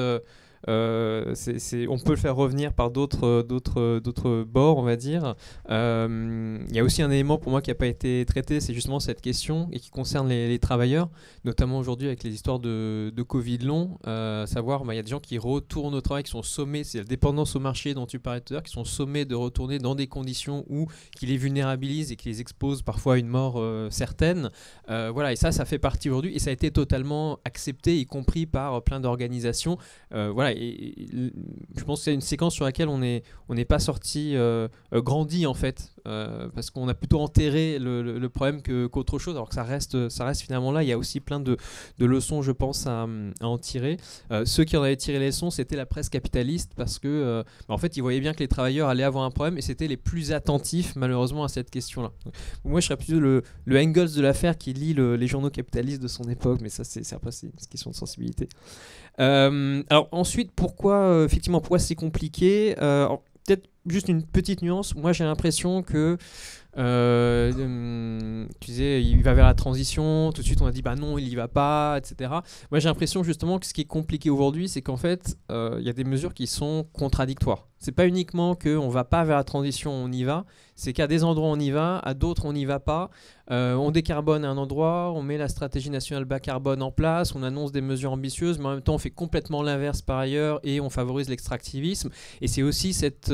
On peut le faire revenir par d'autres bords, on va dire. Il y a aussi un élément pour moi qui n'a pas été traité, c'est justement cette question et qui concerne les travailleurs, notamment aujourd'hui avec les histoires de Covid long, savoir, il y a des gens qui retournent au travail, qui sont sommés, c'est la dépendance au marché dont tu parlais tout à l'heure, qui sont sommés de retourner dans des conditions où qui les vulnérabilisent et qui les exposent parfois à une mort certaine. Voilà, et ça fait partie aujourd'hui et ça a été totalement accepté, y compris par plein d'organisations. Voilà, et je pense que c'est une séquence sur laquelle on n'est pas sorti grandi en fait, parce qu'on a plutôt enterré le problème qu'autre chose, alors que ça reste finalement là. Il y a aussi plein de leçons, je pense, à en tirer. Ceux qui en avaient tiré les leçons, c'était la presse capitaliste, parce que en fait, ils voyaient bien que les travailleurs allaient avoir un problème et c'était les plus attentifs malheureusement à cette question-là. Donc, moi, je serais plutôt le Engels de l'affaire qui lit les journaux capitalistes de son époque, mais ça, c'est une question de sensibilité. Alors ensuite, pourquoi c'est compliqué, peut-être juste une petite nuance. Moi, j'ai l'impression que tu disais, il va vers la transition, tout de suite on a dit non, il y va pas, etc. Moi, j'ai l'impression justement que ce qui est compliqué aujourd'hui, c'est qu'en fait, il y a des mesures qui sont contradictoires. C'est pas uniquement qu'on va pas vers la transition, on y va, c'est qu'à des endroits on y va, à d'autres on n'y va pas. On décarbone à un endroit, on met la stratégie nationale bas carbone en place, on annonce des mesures ambitieuses, mais en même temps on fait complètement l'inverse par ailleurs et on favorise l'extractivisme. Et c'est aussi cet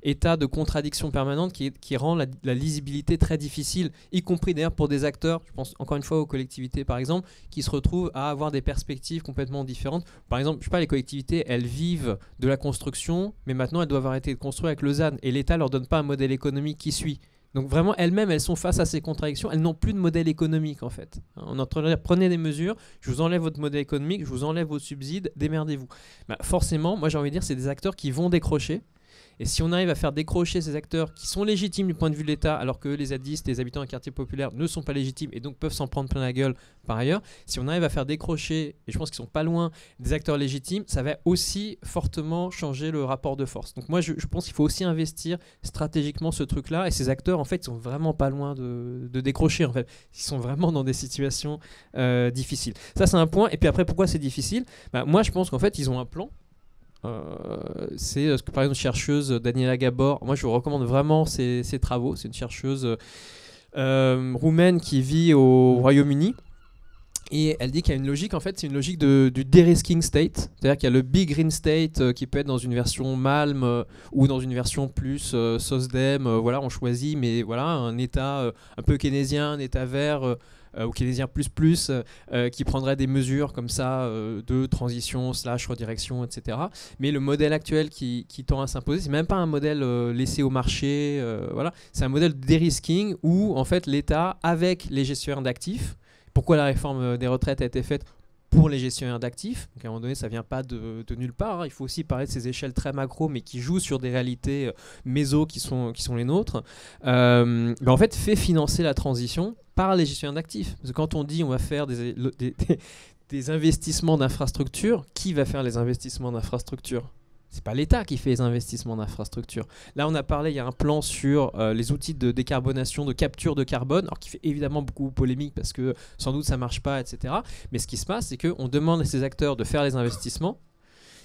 état de contradiction permanente qui rend la lisibilité très difficile, y compris d'ailleurs pour des acteurs, je pense encore une fois aux collectivités par exemple, qui se retrouvent à avoir des perspectives complètement différentes. Par exemple, je sais pas, les collectivités, elles vivent de la construction, mais maintenant elles doivent arrêter de construire avec le ZAN, et l'État leur donne pas un modèle économique qui suit. Donc vraiment, elles-mêmes, elles sont face à ces contradictions, elles n'ont plus de modèle économique en fait. On est en train de dire, prenez des mesures, je vous enlève votre modèle économique, je vous enlève vos subsides, démerdez-vous. Forcément, moi j'ai envie de dire, c'est des acteurs qui vont décrocher. Et si on arrive à faire décrocher ces acteurs qui sont légitimes du point de vue de l'État, alors que les zadistes, les habitants d'un quartier populaire ne sont pas légitimes et donc peuvent s'en prendre plein la gueule par ailleurs, si on arrive à faire décrocher, et je pense qu'ils sont pas loin, des acteurs légitimes, ça va aussi fortement changer le rapport de force. Donc moi je pense qu'il faut aussi investir stratégiquement ce truc-là, et ces acteurs en fait ils sont vraiment pas loin de décrocher en fait. Ils sont vraiment dans des situations difficiles. Ça c'est un point. Et puis après, pourquoi c'est difficile ? Moi je pense qu'en fait ils ont un plan. C'est ce que par exemple une chercheuse Daniela Gabor, moi je vous recommande vraiment ses travaux. C'est une chercheuse roumaine qui vit au Royaume-Uni Et elle dit qu'il y a une logique, en fait, c'est une logique du de-risking state. C'est-à-dire qu'il y a le big green state qui peut être dans une version Malm ou dans une version plus SOSDEM. Voilà, on choisit, mais voilà, un état un peu keynésien, un état vert ou keynésien qui prendrait des mesures comme ça de transition / redirection, etc. Mais le modèle actuel qui tend à s'imposer, c'est même pas un modèle laissé au marché. Voilà, c'est un modèle de de-risking où, en fait, l'État, avec les gestionnaires d'actifs, pourquoi la réforme des retraites a été faite pour les gestionnaires d'actifs. Donc à un moment donné, ça ne vient pas de nulle part. Il faut aussi parler de ces échelles très macro, mais qui jouent sur des réalités méso qui sont les nôtres. Mais en fait, fait financer la transition par les gestionnaires d'actifs. Parce que quand on dit on va faire des investissements d'infrastructures, qui va faire les investissements d'infrastructures ? C'est pas l'État qui fait les investissements d'infrastructure. Là, on a parlé, il y a un plan sur les outils de décarbonation, de capture de carbone, alors qui fait évidemment beaucoup polémique parce que sans doute ça marche pas, etc. Mais ce qui se passe, c'est qu'on demande à ces acteurs de faire les investissements.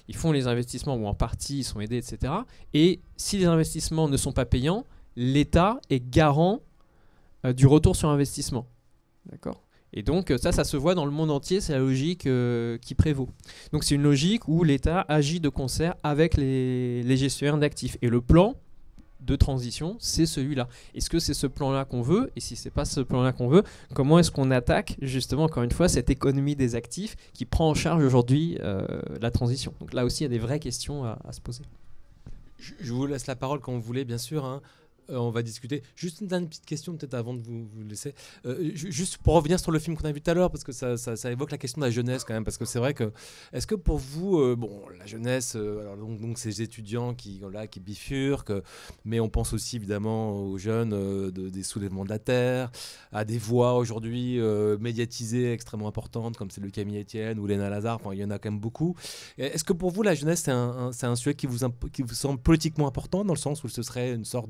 Ils font les investissements ou en partie ils sont aidés, etc. Et si les investissements ne sont pas payants, l'État est garant du retour sur investissement. D'accord ? Et donc ça se voit dans le monde entier, c'est la logique qui prévaut. Donc c'est une logique où l'État agit de concert avec les gestionnaires d'actifs. Et le plan de transition, c'est celui-là. Est-ce que c'est ce plan-là qu'on veut ? Et si c'est pas ce plan-là qu'on veut, comment est-ce qu'on attaque justement, encore une fois, cette économie des actifs qui prend en charge aujourd'hui la transition ? Donc là aussi, il y a des vraies questions à se poser. Je vous laisse la parole quand vous voulez, bien sûr, hein. On va discuter. Juste une dernière petite question, peut-être avant de vous laisser. Juste pour revenir sur le film qu'on a vu tout à l'heure, parce que ça évoque la question de la jeunesse quand même. Parce que c'est vrai que, est-ce que pour vous, la jeunesse, alors donc ces étudiants qui bifurquent, mais on pense aussi évidemment aux jeunes des soulèvements de la terre, à des voix aujourd'hui médiatisées extrêmement importantes, comme c'est le Camille Etienne ou Léna Lazare. Enfin, il y en a quand même beaucoup. Est-ce que pour vous, la jeunesse, c'est un sujet qui vous semble politiquement important, dans le sens où ce serait une sorte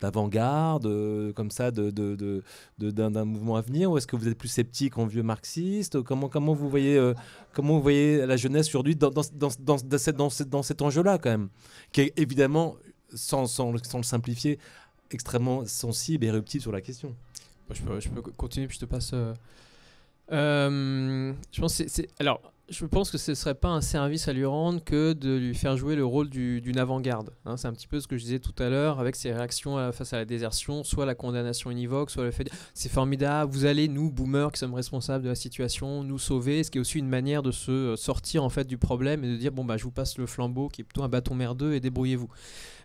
d'avant-garde, comme ça, d'un mouvement à venir, ou est-ce que vous êtes plus sceptique en vieux marxiste ? Comment vous voyez la jeunesse aujourd'hui dans cet enjeu-là, quand même, qui est évidemment, sans le simplifier, extrêmement sensible et éruptif sur la question. Je peux continuer, puis je te passe... je pense que ce ne serait pas un service à lui rendre que de lui faire jouer le rôle d'une avant-garde. Hein, c'est un petit peu ce que je disais tout à l'heure avec ses réactions face à la désertion, soit la condamnation univoque, soit le fait de c'est formidable, vous allez, nous, boomers, qui sommes responsables de la situation, nous sauver, ce qui est aussi une manière de se sortir en fait du problème et de dire je vous passe le flambeau qui est plutôt un bâton merdeux et débrouillez-vous.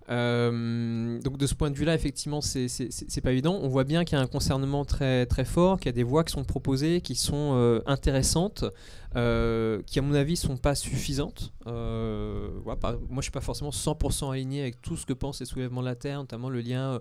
Donc de ce point de vue-là, effectivement, c'est pas évident. On voit bien qu'il y a un concernement très, très fort, qu'il y a des voix qui sont proposées, qui sont intéressantes, qui à mon avis sont pas suffisantes. Moi je suis pas forcément 100% aligné avec tout ce que pensent les soulèvements de la Terre, notamment le lien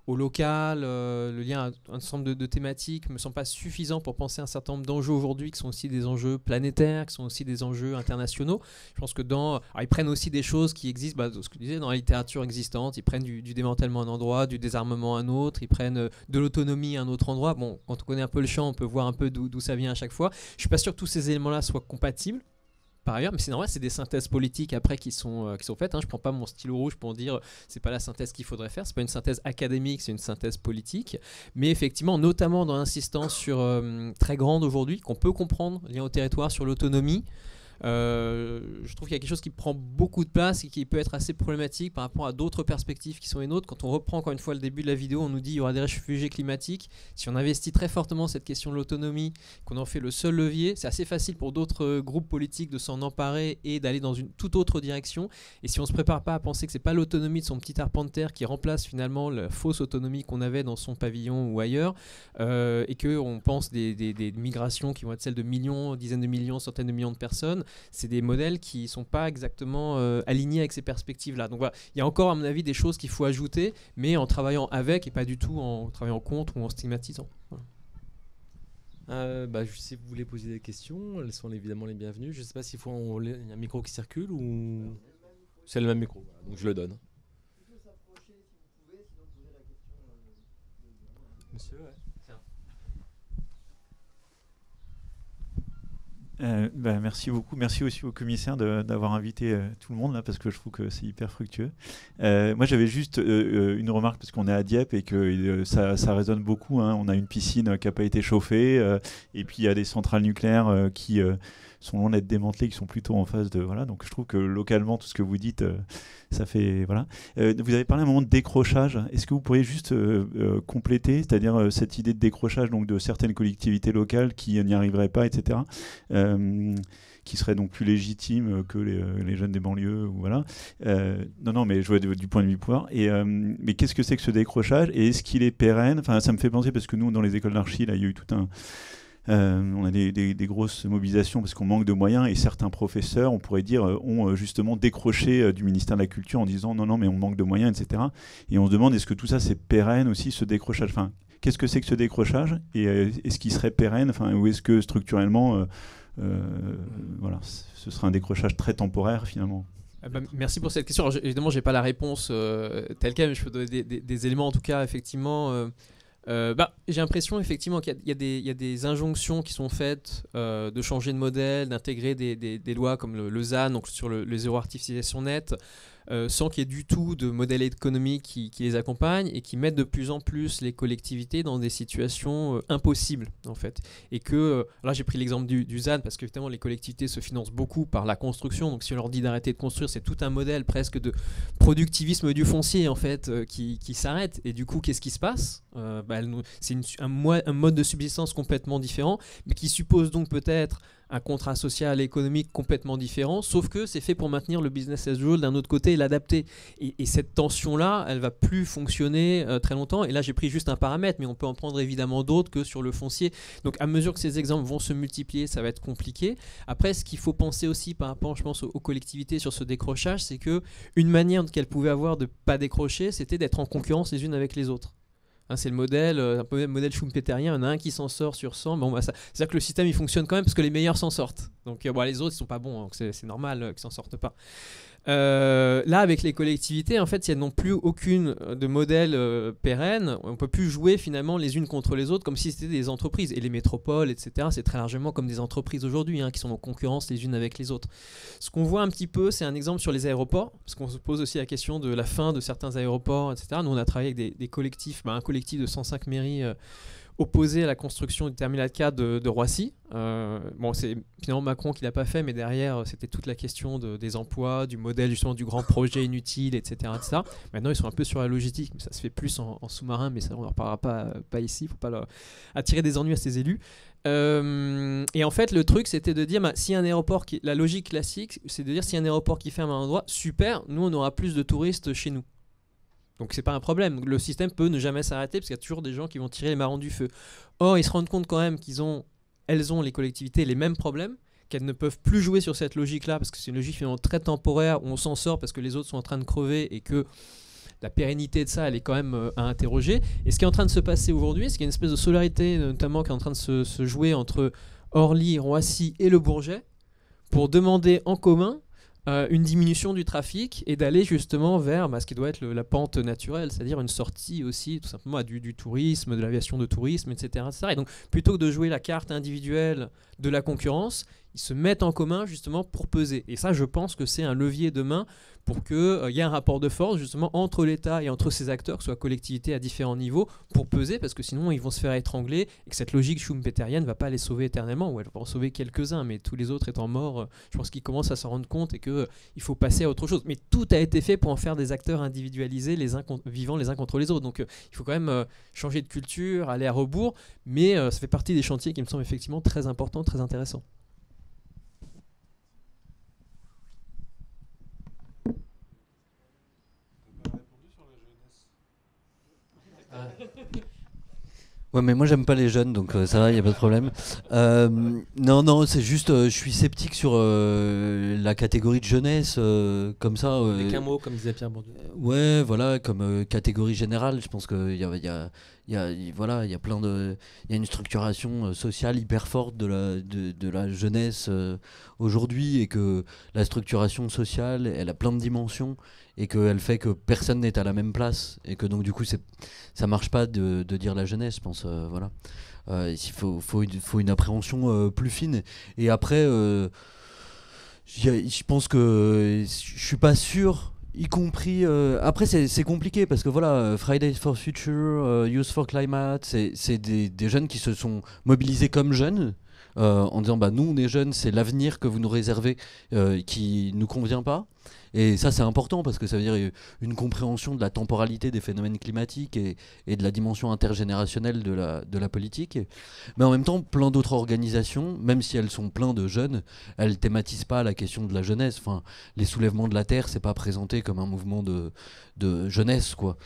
au local, le lien à un certain nombre de thématiques me semble pas suffisant pour penser à un certain nombre d'enjeux aujourd'hui qui sont aussi des enjeux planétaires, qui sont aussi des enjeux internationaux. Je pense que ils prennent aussi des choses qui existent, ce que je disais, dans la littérature existante, ils prennent du démantèlement à un endroit, du désarmement à un autre, ils prennent de l'autonomie à un autre endroit. Bon, quand on connaît un peu le champ, on peut voir un peu d'où ça vient à chaque fois. Je suis pas sûr que tous ces éléments-là soient compatibles. Par ailleurs, mais c'est normal, c'est des synthèses politiques après qui sont faites. Hein. Je prends pas mon stylo rouge pour dire c'est pas la synthèse qu'il faudrait faire. C'est pas une synthèse académique, c'est une synthèse politique. Mais effectivement, notamment dans l'insistance sur très grande aujourd'hui, qu'on peut comprendre, lien au territoire, sur l'autonomie. Je trouve qu'il y a quelque chose qui prend beaucoup de place et qui peut être assez problématique par rapport à d'autres perspectives qui sont les nôtres. Quand on reprend encore une fois le début de la vidéo, on nous dit qu'il y aura des réfugiés climatiques. Si on investit très fortement cette question de l'autonomie, qu'on en fait le seul levier, c'est assez facile pour d'autres groupes politiques de s'en emparer et d'aller dans une toute autre direction. Et si on ne se prépare pas à penser que c'est pas l'autonomie de son petit arpent de terre qui remplace finalement la fausse autonomie qu'on avait dans son pavillon ou ailleurs, et qu'on pense des migrations qui vont être celles de millions, dizaines de millions, centaines de millions de personnes, c'est des modèles qui ne sont pas exactement alignés avec ces perspectives-là. Donc voilà, il y a encore à mon avis des choses qu'il faut ajouter, mais en travaillant avec et pas du tout en travaillant contre ou en stigmatisant. Voilà. Si vous voulez poser des questions, elles sont évidemment les bienvenues. Je ne sais pas s'il faut il y a un micro qui circule ou c'est le même micro, voilà, donc je le donne. Monsieur, ouais. Merci beaucoup. Merci aussi au commissaire d'avoir invité tout le monde là, parce que je trouve que c'est hyper fructueux. Moi, j'avais juste une remarque parce qu'on est à Dieppe et que ça résonne beaucoup. Hein. On a une piscine qui n'a pas été chauffée et puis il y a des centrales nucléaires qui sont loin d'être démantelées, qui sont plutôt en phase de voilà. Donc je trouve que localement, tout ce que vous dites, ça fait voilà. Vous avez parlé à un moment de décrochage. Est-ce que vous pourriez juste compléter, c'est-à-dire cette idée de décrochage donc de certaines collectivités locales qui n'y arriveraient pas, etc. Qui seraient donc plus légitimes que les jeunes des banlieues ou voilà. Non, mais je vois du point de vue pouvoir. Mais qu'est-ce que c'est que ce décrochage et est-ce qu'il est pérenne? Enfin, ça me fait penser parce que nous, dans les écoles d'archi, là, il y a eu tout un on a des grosses mobilisations parce qu'on manque de moyens et certains professeurs, on pourrait dire, ont justement décroché du ministère de la Culture en disant non, mais on manque de moyens, etc. Et on se demande est-ce que tout ça c'est pérenne aussi, ce décrochage? Enfin, qu'est-ce que c'est que ce décrochage et est-ce qu'il serait pérenne? Enfin, ou est-ce que structurellement, voilà, ce sera un décrochage très temporaire finalement? Merci pour cette question. Alors, évidemment, j'ai pas la réponse telle quelle, mais je peux donner des éléments en tout cas, effectivement. J'ai l'impression effectivement qu'il y a des injonctions qui sont faites de changer de modèle, d'intégrer des lois comme le ZAN, donc sur le zéro artificialisation nette, sans qu'il y ait du tout de modèle économique qui les accompagne et qui mettent de plus en plus les collectivités dans des situations impossibles en fait. Et que, là j'ai pris l'exemple du ZAN parce qu'évidemment les collectivités se financent beaucoup par la construction, donc si on leur dit d'arrêter de construire, c'est tout un modèle presque de productivisme du foncier en fait qui s'arrête. Et du coup qu'est-ce qui se passe? C'est un mode de subsistance complètement différent, mais qui suppose donc peut-être un contrat social et économique complètement différent, sauf que c'est fait pour maintenir le business as usual d'un autre côté et l'adapter. Et cette tension-là, elle va plus fonctionner très longtemps. Et là, j'ai pris juste un paramètre, mais on peut en prendre évidemment d'autres que sur le foncier. Donc à mesure que ces exemples vont se multiplier, ça va être compliqué. Après, ce qu'il faut penser aussi par rapport, je pense, aux collectivités sur ce décrochage, c'est qu'une manière qu'elles pouvaient avoir de ne pas décrocher, c'était d'être en concurrence les unes avec les autres. C'est le modèle, un peu le modèle schumpeterien, il y en a un qui s'en sort sur 100. C'est-à-dire que le système il fonctionne quand même parce que les meilleurs s'en sortent. Donc les autres ils sont pas bons, donc c'est normal qu'ils s'en sortent pas. Là, avec les collectivités, en fait, il n'y a non plus aucune de modèle pérenne. On ne peut plus jouer finalement les unes contre les autres comme si c'était des entreprises. Et les métropoles, etc., c'est très largement comme des entreprises aujourd'hui qui sont en concurrence les unes avec les autres. Ce qu'on voit un petit peu, c'est un exemple sur les aéroports, parce qu'on se pose aussi la question de la fin de certains aéroports, etc. Nous, on a travaillé avec des collectifs, un collectif de 105 mairies opposé à la construction du terminal 4 de Roissy. C'est finalement Macron qui l'a pas fait, mais derrière, c'était toute la question des emplois, du modèle justement du grand projet inutile, etc., etc. Maintenant, ils sont un peu sur la logistique, mais ça se fait plus en sous-marin, mais ça, on n'en reparlera pas ici. Il ne faut pas attirer des ennuis à ces élus. Et en fait, le truc, c'était de dire, si un aéroport la logique classique, c'est de dire, si un aéroport qui ferme à un endroit, super, nous, on aura plus de touristes chez nous. Donc c'est pas un problème, le système peut ne jamais s'arrêter parce qu'il y a toujours des gens qui vont tirer les marrons du feu. Or ils se rendent compte quand même elles ont les collectivités les mêmes problèmes, qu'elles ne peuvent plus jouer sur cette logique-là parce que c'est une logique finalement très temporaire où on s'en sort parce que les autres sont en train de crever et que la pérennité de ça elle est quand même à interroger. Et ce qui est en train de se passer aujourd'hui, c'est qu'il y a une espèce de solidarité notamment qui est en train de se jouer entre Orly, Roissy et le Bourget pour demander en commun une diminution du trafic et d'aller justement vers ce qui doit être la pente naturelle, c'est-à-dire une sortie aussi tout simplement à du tourisme, de l'aviation de tourisme, etc., etc. Et donc plutôt que de jouer la carte individuelle de la concurrence, ils se mettent en commun justement pour peser. Et ça, je pense que c'est un levier demain pour qu'il y ait un rapport de force justement entre l'État et entre ces acteurs, que ce soit collectivités à différents niveaux, pour peser, parce que sinon ils vont se faire étrangler et que cette logique schumpeterienne ne va pas les sauver éternellement, ou elle va en sauver quelques-uns, mais tous les autres étant morts, je pense qu'ils commencent à s'en rendre compte et qu'il faut passer à autre chose. Mais tout a été fait pour en faire des acteurs individualisés, vivant les uns contre les autres. Donc il faut quand même changer de culture, aller à rebours, mais ça fait partie des chantiers qui me semblent effectivement très importants, très intéressants. Ouais, mais moi j'aime pas les jeunes, donc ça va, y a pas de problème. Non, c'est juste, je suis sceptique sur la catégorie de jeunesse, comme ça. Avec un mot, comme disait Pierre Bourdieu. Ouais, voilà, comme catégorie générale, je pense qu'il y a plein de, il y a une structuration sociale hyper forte de la jeunesse aujourd'hui, et que la structuration sociale, elle a plein de dimensions. et qu'elle fait que personne n'est à la même place et que donc du coup ça marche pas de dire la jeunesse, je pense. Voilà. Il faut une appréhension plus fine. Et après, je pense que je suis pas sûr. Y compris après c'est compliqué parce que voilà, Fridays for Future, Youth for Climate, c'est des jeunes qui se sont mobilisés comme jeunes en disant bah nous on est jeunes, c'est l'avenir que vous nous réservez qui nous convient pas. Et ça c'est important parce que ça veut dire une compréhension de la temporalité des phénomènes climatiques et de la dimension intergénérationnelle de la politique. Mais en même temps, plein d'autres organisations, même si elles sont pleines de jeunes, elles thématisent pas la question de la jeunesse. Enfin, les soulèvements de la terre, c'est pas présenté comme un mouvement de jeunesse, quoi.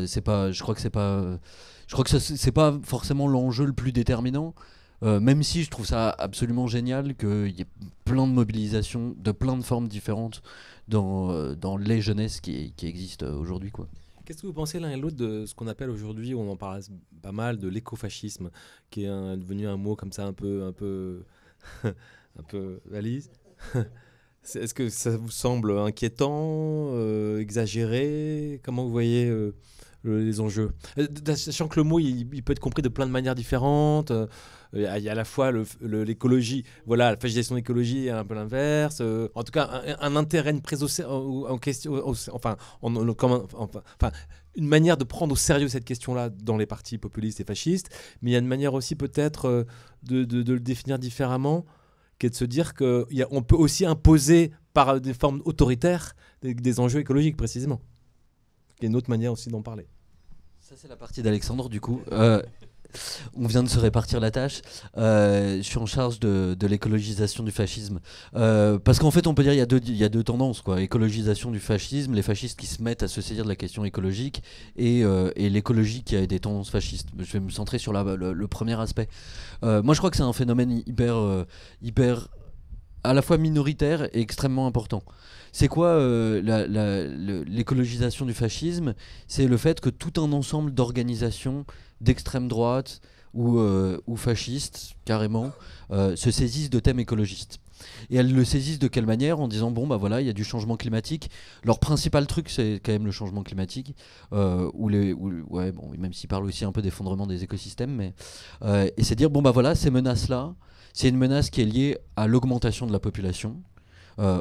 C'est pas, je crois que c'est pas forcément l'enjeu le plus déterminant. Même si je trouve ça absolument génial qu'il y ait plein de mobilisations de plein de formes différentes dans les jeunesses qui existent aujourd'hui, quoi. Qu'est-ce que vous pensez l'un et l'autre de ce qu'on appelle aujourd'hui, on en parle pas mal, de l'écofascisme, qui est devenu un mot comme ça un peu un peu valise. Est-ce que ça vous semble inquiétant, exagéré? Comment vous voyez les enjeux? Sachant que le mot, il peut être compris de plein de manières différentes. Il y a à la fois l'écologie, voilà, la fascisation de l'écologie est un peu l'inverse. En tout cas, un intérêt, une prise en question, une manière de prendre au sérieux cette question-là dans les partis populistes et fascistes. Mais il y a une manière aussi peut-être de le définir différemment, qui est de se dire qu'on peut aussi imposer par des formes autoritaires des enjeux écologiques, précisément. Il y a une autre manière aussi d'en parler. Ça, c'est la partie d'Alexandre, du coup. On vient de se répartir la tâche. Je suis en charge de l'écologisation du fascisme. Parce qu'en fait, on peut dire qu'il y a deux tendances, quoi. Écologisation du fascisme, les fascistes qui se mettent à se saisir de la question écologique, et l'écologie qui a des tendances fascistes. Je vais me centrer sur le premier aspect. Moi, je crois que c'est un phénomène hyper à la fois minoritaire et extrêmement important. C'est quoi l'écologisation du fascisme? C'est le fait que tout un ensemble d'organisations d'extrême droite ou fascistes, carrément, se saisissent de thèmes écologistes. Et elles le saisissent de quelle manière? En disant, bon, bah voilà, il y a du changement climatique. Leur principal truc, c'est quand même le changement climatique. Ouais, bon, même s'ils parlent aussi un peu d'effondrement des écosystèmes. Mais, et c'est dire, bon, bah voilà, ces menaces-là, c'est une menace qui est liée à l'augmentation de la population.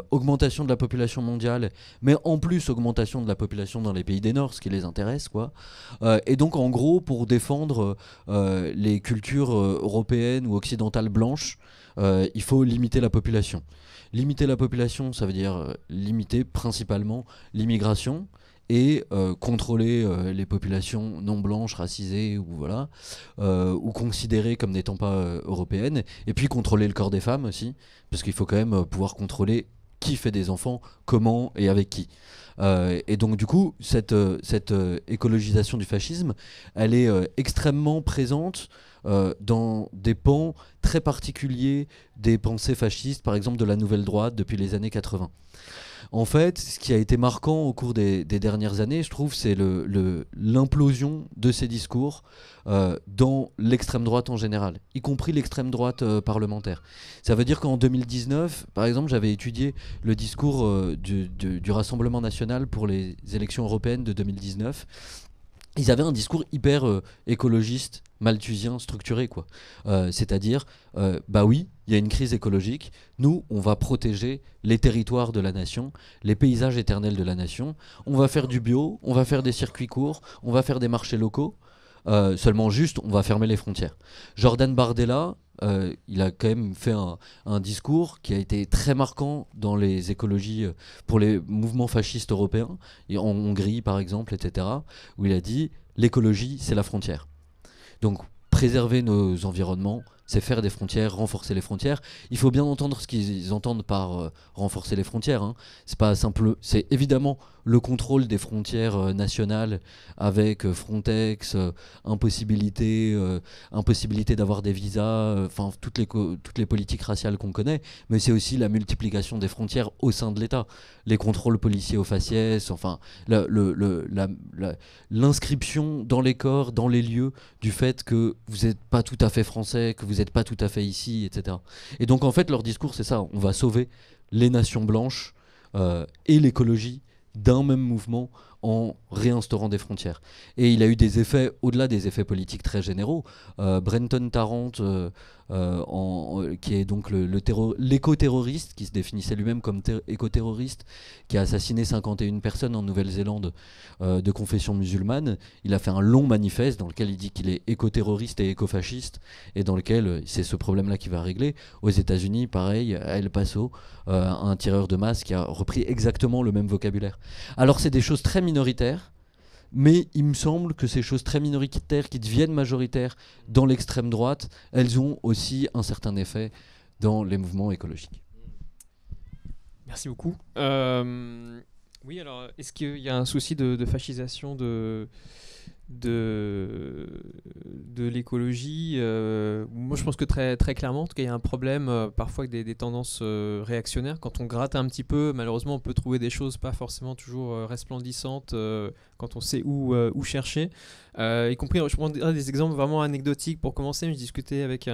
Augmentation de la population mondiale, mais en plus augmentation de la population dans les pays des Nord, ce qui les intéresse, quoi. Et donc en gros, pour défendre les cultures européennes ou occidentales blanches, il faut limiter la population. Limiter la population, ça veut dire limiter principalement l'immigration et contrôler les populations non blanches, racisées ou considérées comme n'étant pas européennes, et puis contrôler le corps des femmes aussi, parce qu'il faut quand même pouvoir contrôler qui fait des enfants, comment et avec qui. Et donc du coup, cette écologisation du fascisme, elle est extrêmement présente dans des pans très particuliers des pensées fascistes, par exemple de la nouvelle droite depuis les années 80. En fait, ce qui a été marquant au cours des dernières années, je trouve, c'est l'implosion de ces discours dans l'extrême droite en général, y compris l'extrême droite parlementaire. Ça veut dire qu'en 2019, par exemple, j'avais étudié le discours du Rassemblement national pour les élections européennes de 2019. Ils avaient un discours hyper écologiste, malthusien, structuré, quoi. C'est-à-dire, bah oui, il y a une crise écologique. Nous, on va protéger les territoires de la nation, les paysages éternels de la nation. On va faire du bio, on va faire des circuits courts, on va faire des marchés locaux. Seulement juste, on va fermer les frontières. Jordan Bardella, il a quand même fait un discours qui a été très marquant dans les écologies pour les mouvements fascistes européens, et en Hongrie par exemple, etc., où il a dit l'écologie, c'est la frontière. Donc préserver nos environnements, c'est faire des frontières, renforcer les frontières. Il faut bien entendre ce qu'ils entendent par renforcer les frontières, hein. C'est pas simple, c'est évidemment le contrôle des frontières nationales avec Frontex, impossibilité d'avoir des visas, enfin toutes les politiques raciales qu'on connaît, mais c'est aussi la multiplication des frontières au sein de l'État, les contrôles policiers au faciès, enfin l'inscription dans les corps, dans les lieux, du fait que vous n'êtes pas tout à fait français, que vous n'êtes pas tout à fait ici, etc. Et donc en fait leur discours c'est ça, on va sauver les nations blanches et l'écologie d'un même mouvement en réinstaurant des frontières. Et il a eu des effets, au-delà des effets politiques très généraux. Brenton Tarrant, qui est donc l'éco-terroriste, qui se définissait lui-même comme éco-terroriste, qui a assassiné 51 personnes en Nouvelle-Zélande de confession musulmane. Il a fait un long manifeste dans lequel il dit qu'il est éco-terroriste et éco-fasciste, et dans lequel c'est ce problème-là qu'il va régler. Aux États-Unis, pareil, à El Paso, un tireur de masse qui a repris exactement le même vocabulaire. Alors c'est des choses très minoritaires, mais il me semble que ces choses très minoritaires qui deviennent majoritaires dans l'extrême droite, elles ont aussi un certain effet dans les mouvements écologiques. Merci beaucoup. Oui, alors, est-ce qu'il y a un souci de fascisation de l'écologie? Moi, je pense que très, très clairement, en tout cas, il y a un problème parfois avec des tendances réactionnaires. Quand on gratte un petit peu, malheureusement, on peut trouver des choses pas forcément toujours resplendissantes quand on sait où chercher. Y compris, je prends des exemples vraiment anecdotiques pour commencer. Je discutais avec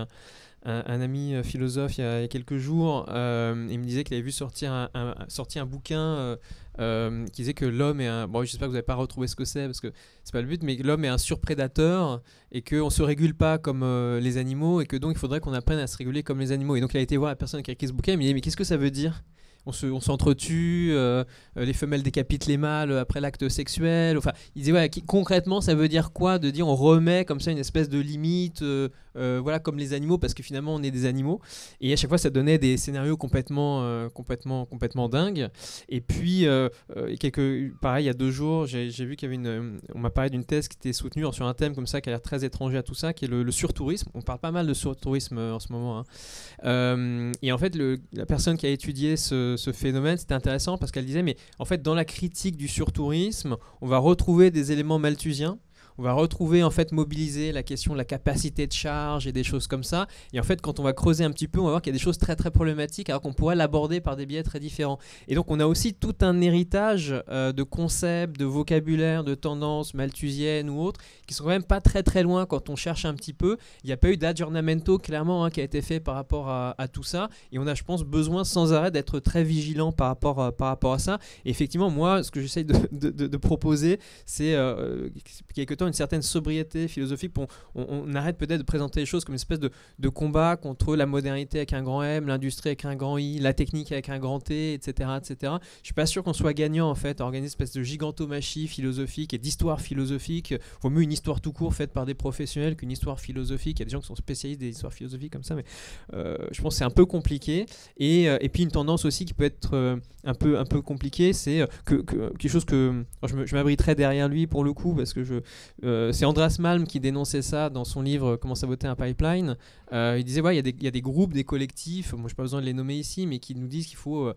un ami philosophe il y a quelques jours. Il me disait qu'il avait vu sortir un bouquin qui disait que l'homme est un... Bon, j'espère que vous n'avez pas retrouvé ce que c'est, parce que c'est pas le but, mais que l'homme est un surprédateur et qu'on ne se régule pas comme les animaux, et que donc il faudrait qu'on apprenne à se réguler comme les animaux. Et donc il a été voir la personne qui a écrit ce bouquin, il me dit mais qu'est-ce que ça veut dire? On s'entretue, les femelles décapitent les mâles après l'acte sexuel. Enfin, il disait ouais, concrètement, ça veut dire quoi de dire on remet comme ça une espèce de limite, voilà, comme les animaux, parce que finalement on est des animaux. Et à chaque fois, ça donnait des scénarios complètement dingues. Et puis, pareil, il y a 2 jours, j'ai vu qu'il y avait on m'a parlé d'une thèse qui était soutenue sur un thème comme ça qui a l'air très étranger à tout ça, qui est le surtourisme. On parle pas mal de surtourisme en ce moment, hein. Et en fait, la personne qui a étudié ce phénomène, c'était intéressant parce qu'elle disait, mais en fait, dans la critique du surtourisme, on va retrouver des éléments malthusiens. On va retrouver, en fait, mobiliser la question de la capacité de charge et des choses comme ça. Et en fait, quand on va creuser un petit peu, on va voir qu'il y a des choses très très problématiques, alors qu'on pourrait l'aborder par des biais très différents. Et donc, on a aussi tout un héritage de concepts, de vocabulaire, de tendances malthusiennes ou autres, qui sont quand même pas très très loin quand on cherche un petit peu. Il n'y a pas eu d'aggiornamento, clairement, qui a été fait par rapport à tout ça. Et on a, je pense, besoin sans arrêt d'être très vigilant par rapport à ça. Et effectivement, moi, ce que j'essaye de proposer, c'est quelque temps une certaine sobriété philosophique. On arrête peut-être de présenter les choses comme une espèce de combat contre la modernité avec un grand M, l'industrie avec un grand I, la technique avec un grand T, etc., etc. Je suis pas sûr qu'on soit gagnant en fait à organiser une espèce de gigantomachie philosophique et d'histoire philosophique. Vaut mieux une histoire tout court faite par des professionnels qu'une histoire philosophique. Il y a des gens qui sont spécialistes des histoires philosophiques comme ça, mais je pense que c'est un peu compliqué. Et puis une tendance aussi qui peut être un peu compliquée, c'est quelque chose que je m'abriterais derrière lui pour le coup, parce que c'est Andreas Malm qui dénonçait ça dans son livre Comment saboter un pipeline. Il disait ouais, il y a des groupes, des collectifs, moi je n'ai pas besoin de les nommer ici, mais qui nous disent qu'il faut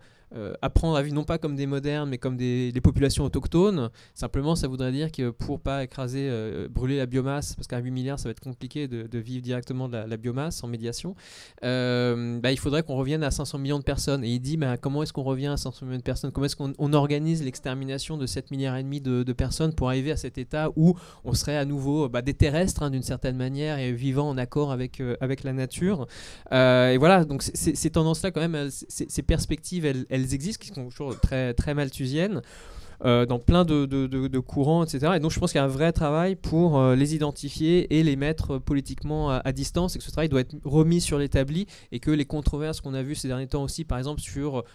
apprendre à vivre non pas comme des modernes, mais comme des populations autochtones. Simplement, ça voudrait dire que pour pas écraser, brûler la biomasse, parce qu'à 8 milliards, ça va être compliqué de vivre directement de la biomasse en médiation, il faudrait qu'on revienne à 500 millions de personnes. Et il dit comment est-ce qu'on revient à 500 millions de personnes? Comment est-ce qu'on organise l'extermination de 7 milliards et demi de personnes pour arriver à cet état où on serait à nouveau des terrestres, hein, d'une certaine manière, et vivant en accord avec la nature. Et voilà, donc ces tendances-là, quand même, ces perspectives, elles existent, qui sont toujours très, très malthusiennes. Dans plein de courants, etc. Et donc je pense qu'il y a un vrai travail pour les identifier et les mettre politiquement à distance, et que ce travail doit être remis sur l'établi, et que les controverses qu'on a vues ces derniers temps aussi, par exemple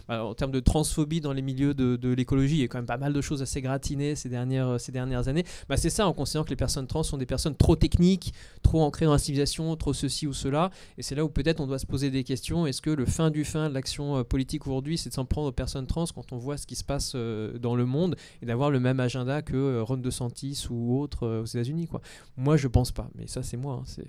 en termes de transphobie dans les milieux de l'écologie, il y a quand même pas mal de choses assez gratinées ces dernières années. C'est ça, en considérant que les personnes trans sont des personnes trop techniques, trop ancrées dans la civilisation, trop ceci ou cela, et c'est là où peut-être on doit se poser des questions. Est-ce que le fin du fin de l'action politique aujourd'hui, c'est de s'en prendre aux personnes trans quand on voit ce qui se passe dans le monde, et d'avoir le même agenda que Ron DeSantis ou autres aux États-Unis, quoi. Moi, je pense pas, mais ça, c'est moi. C'est...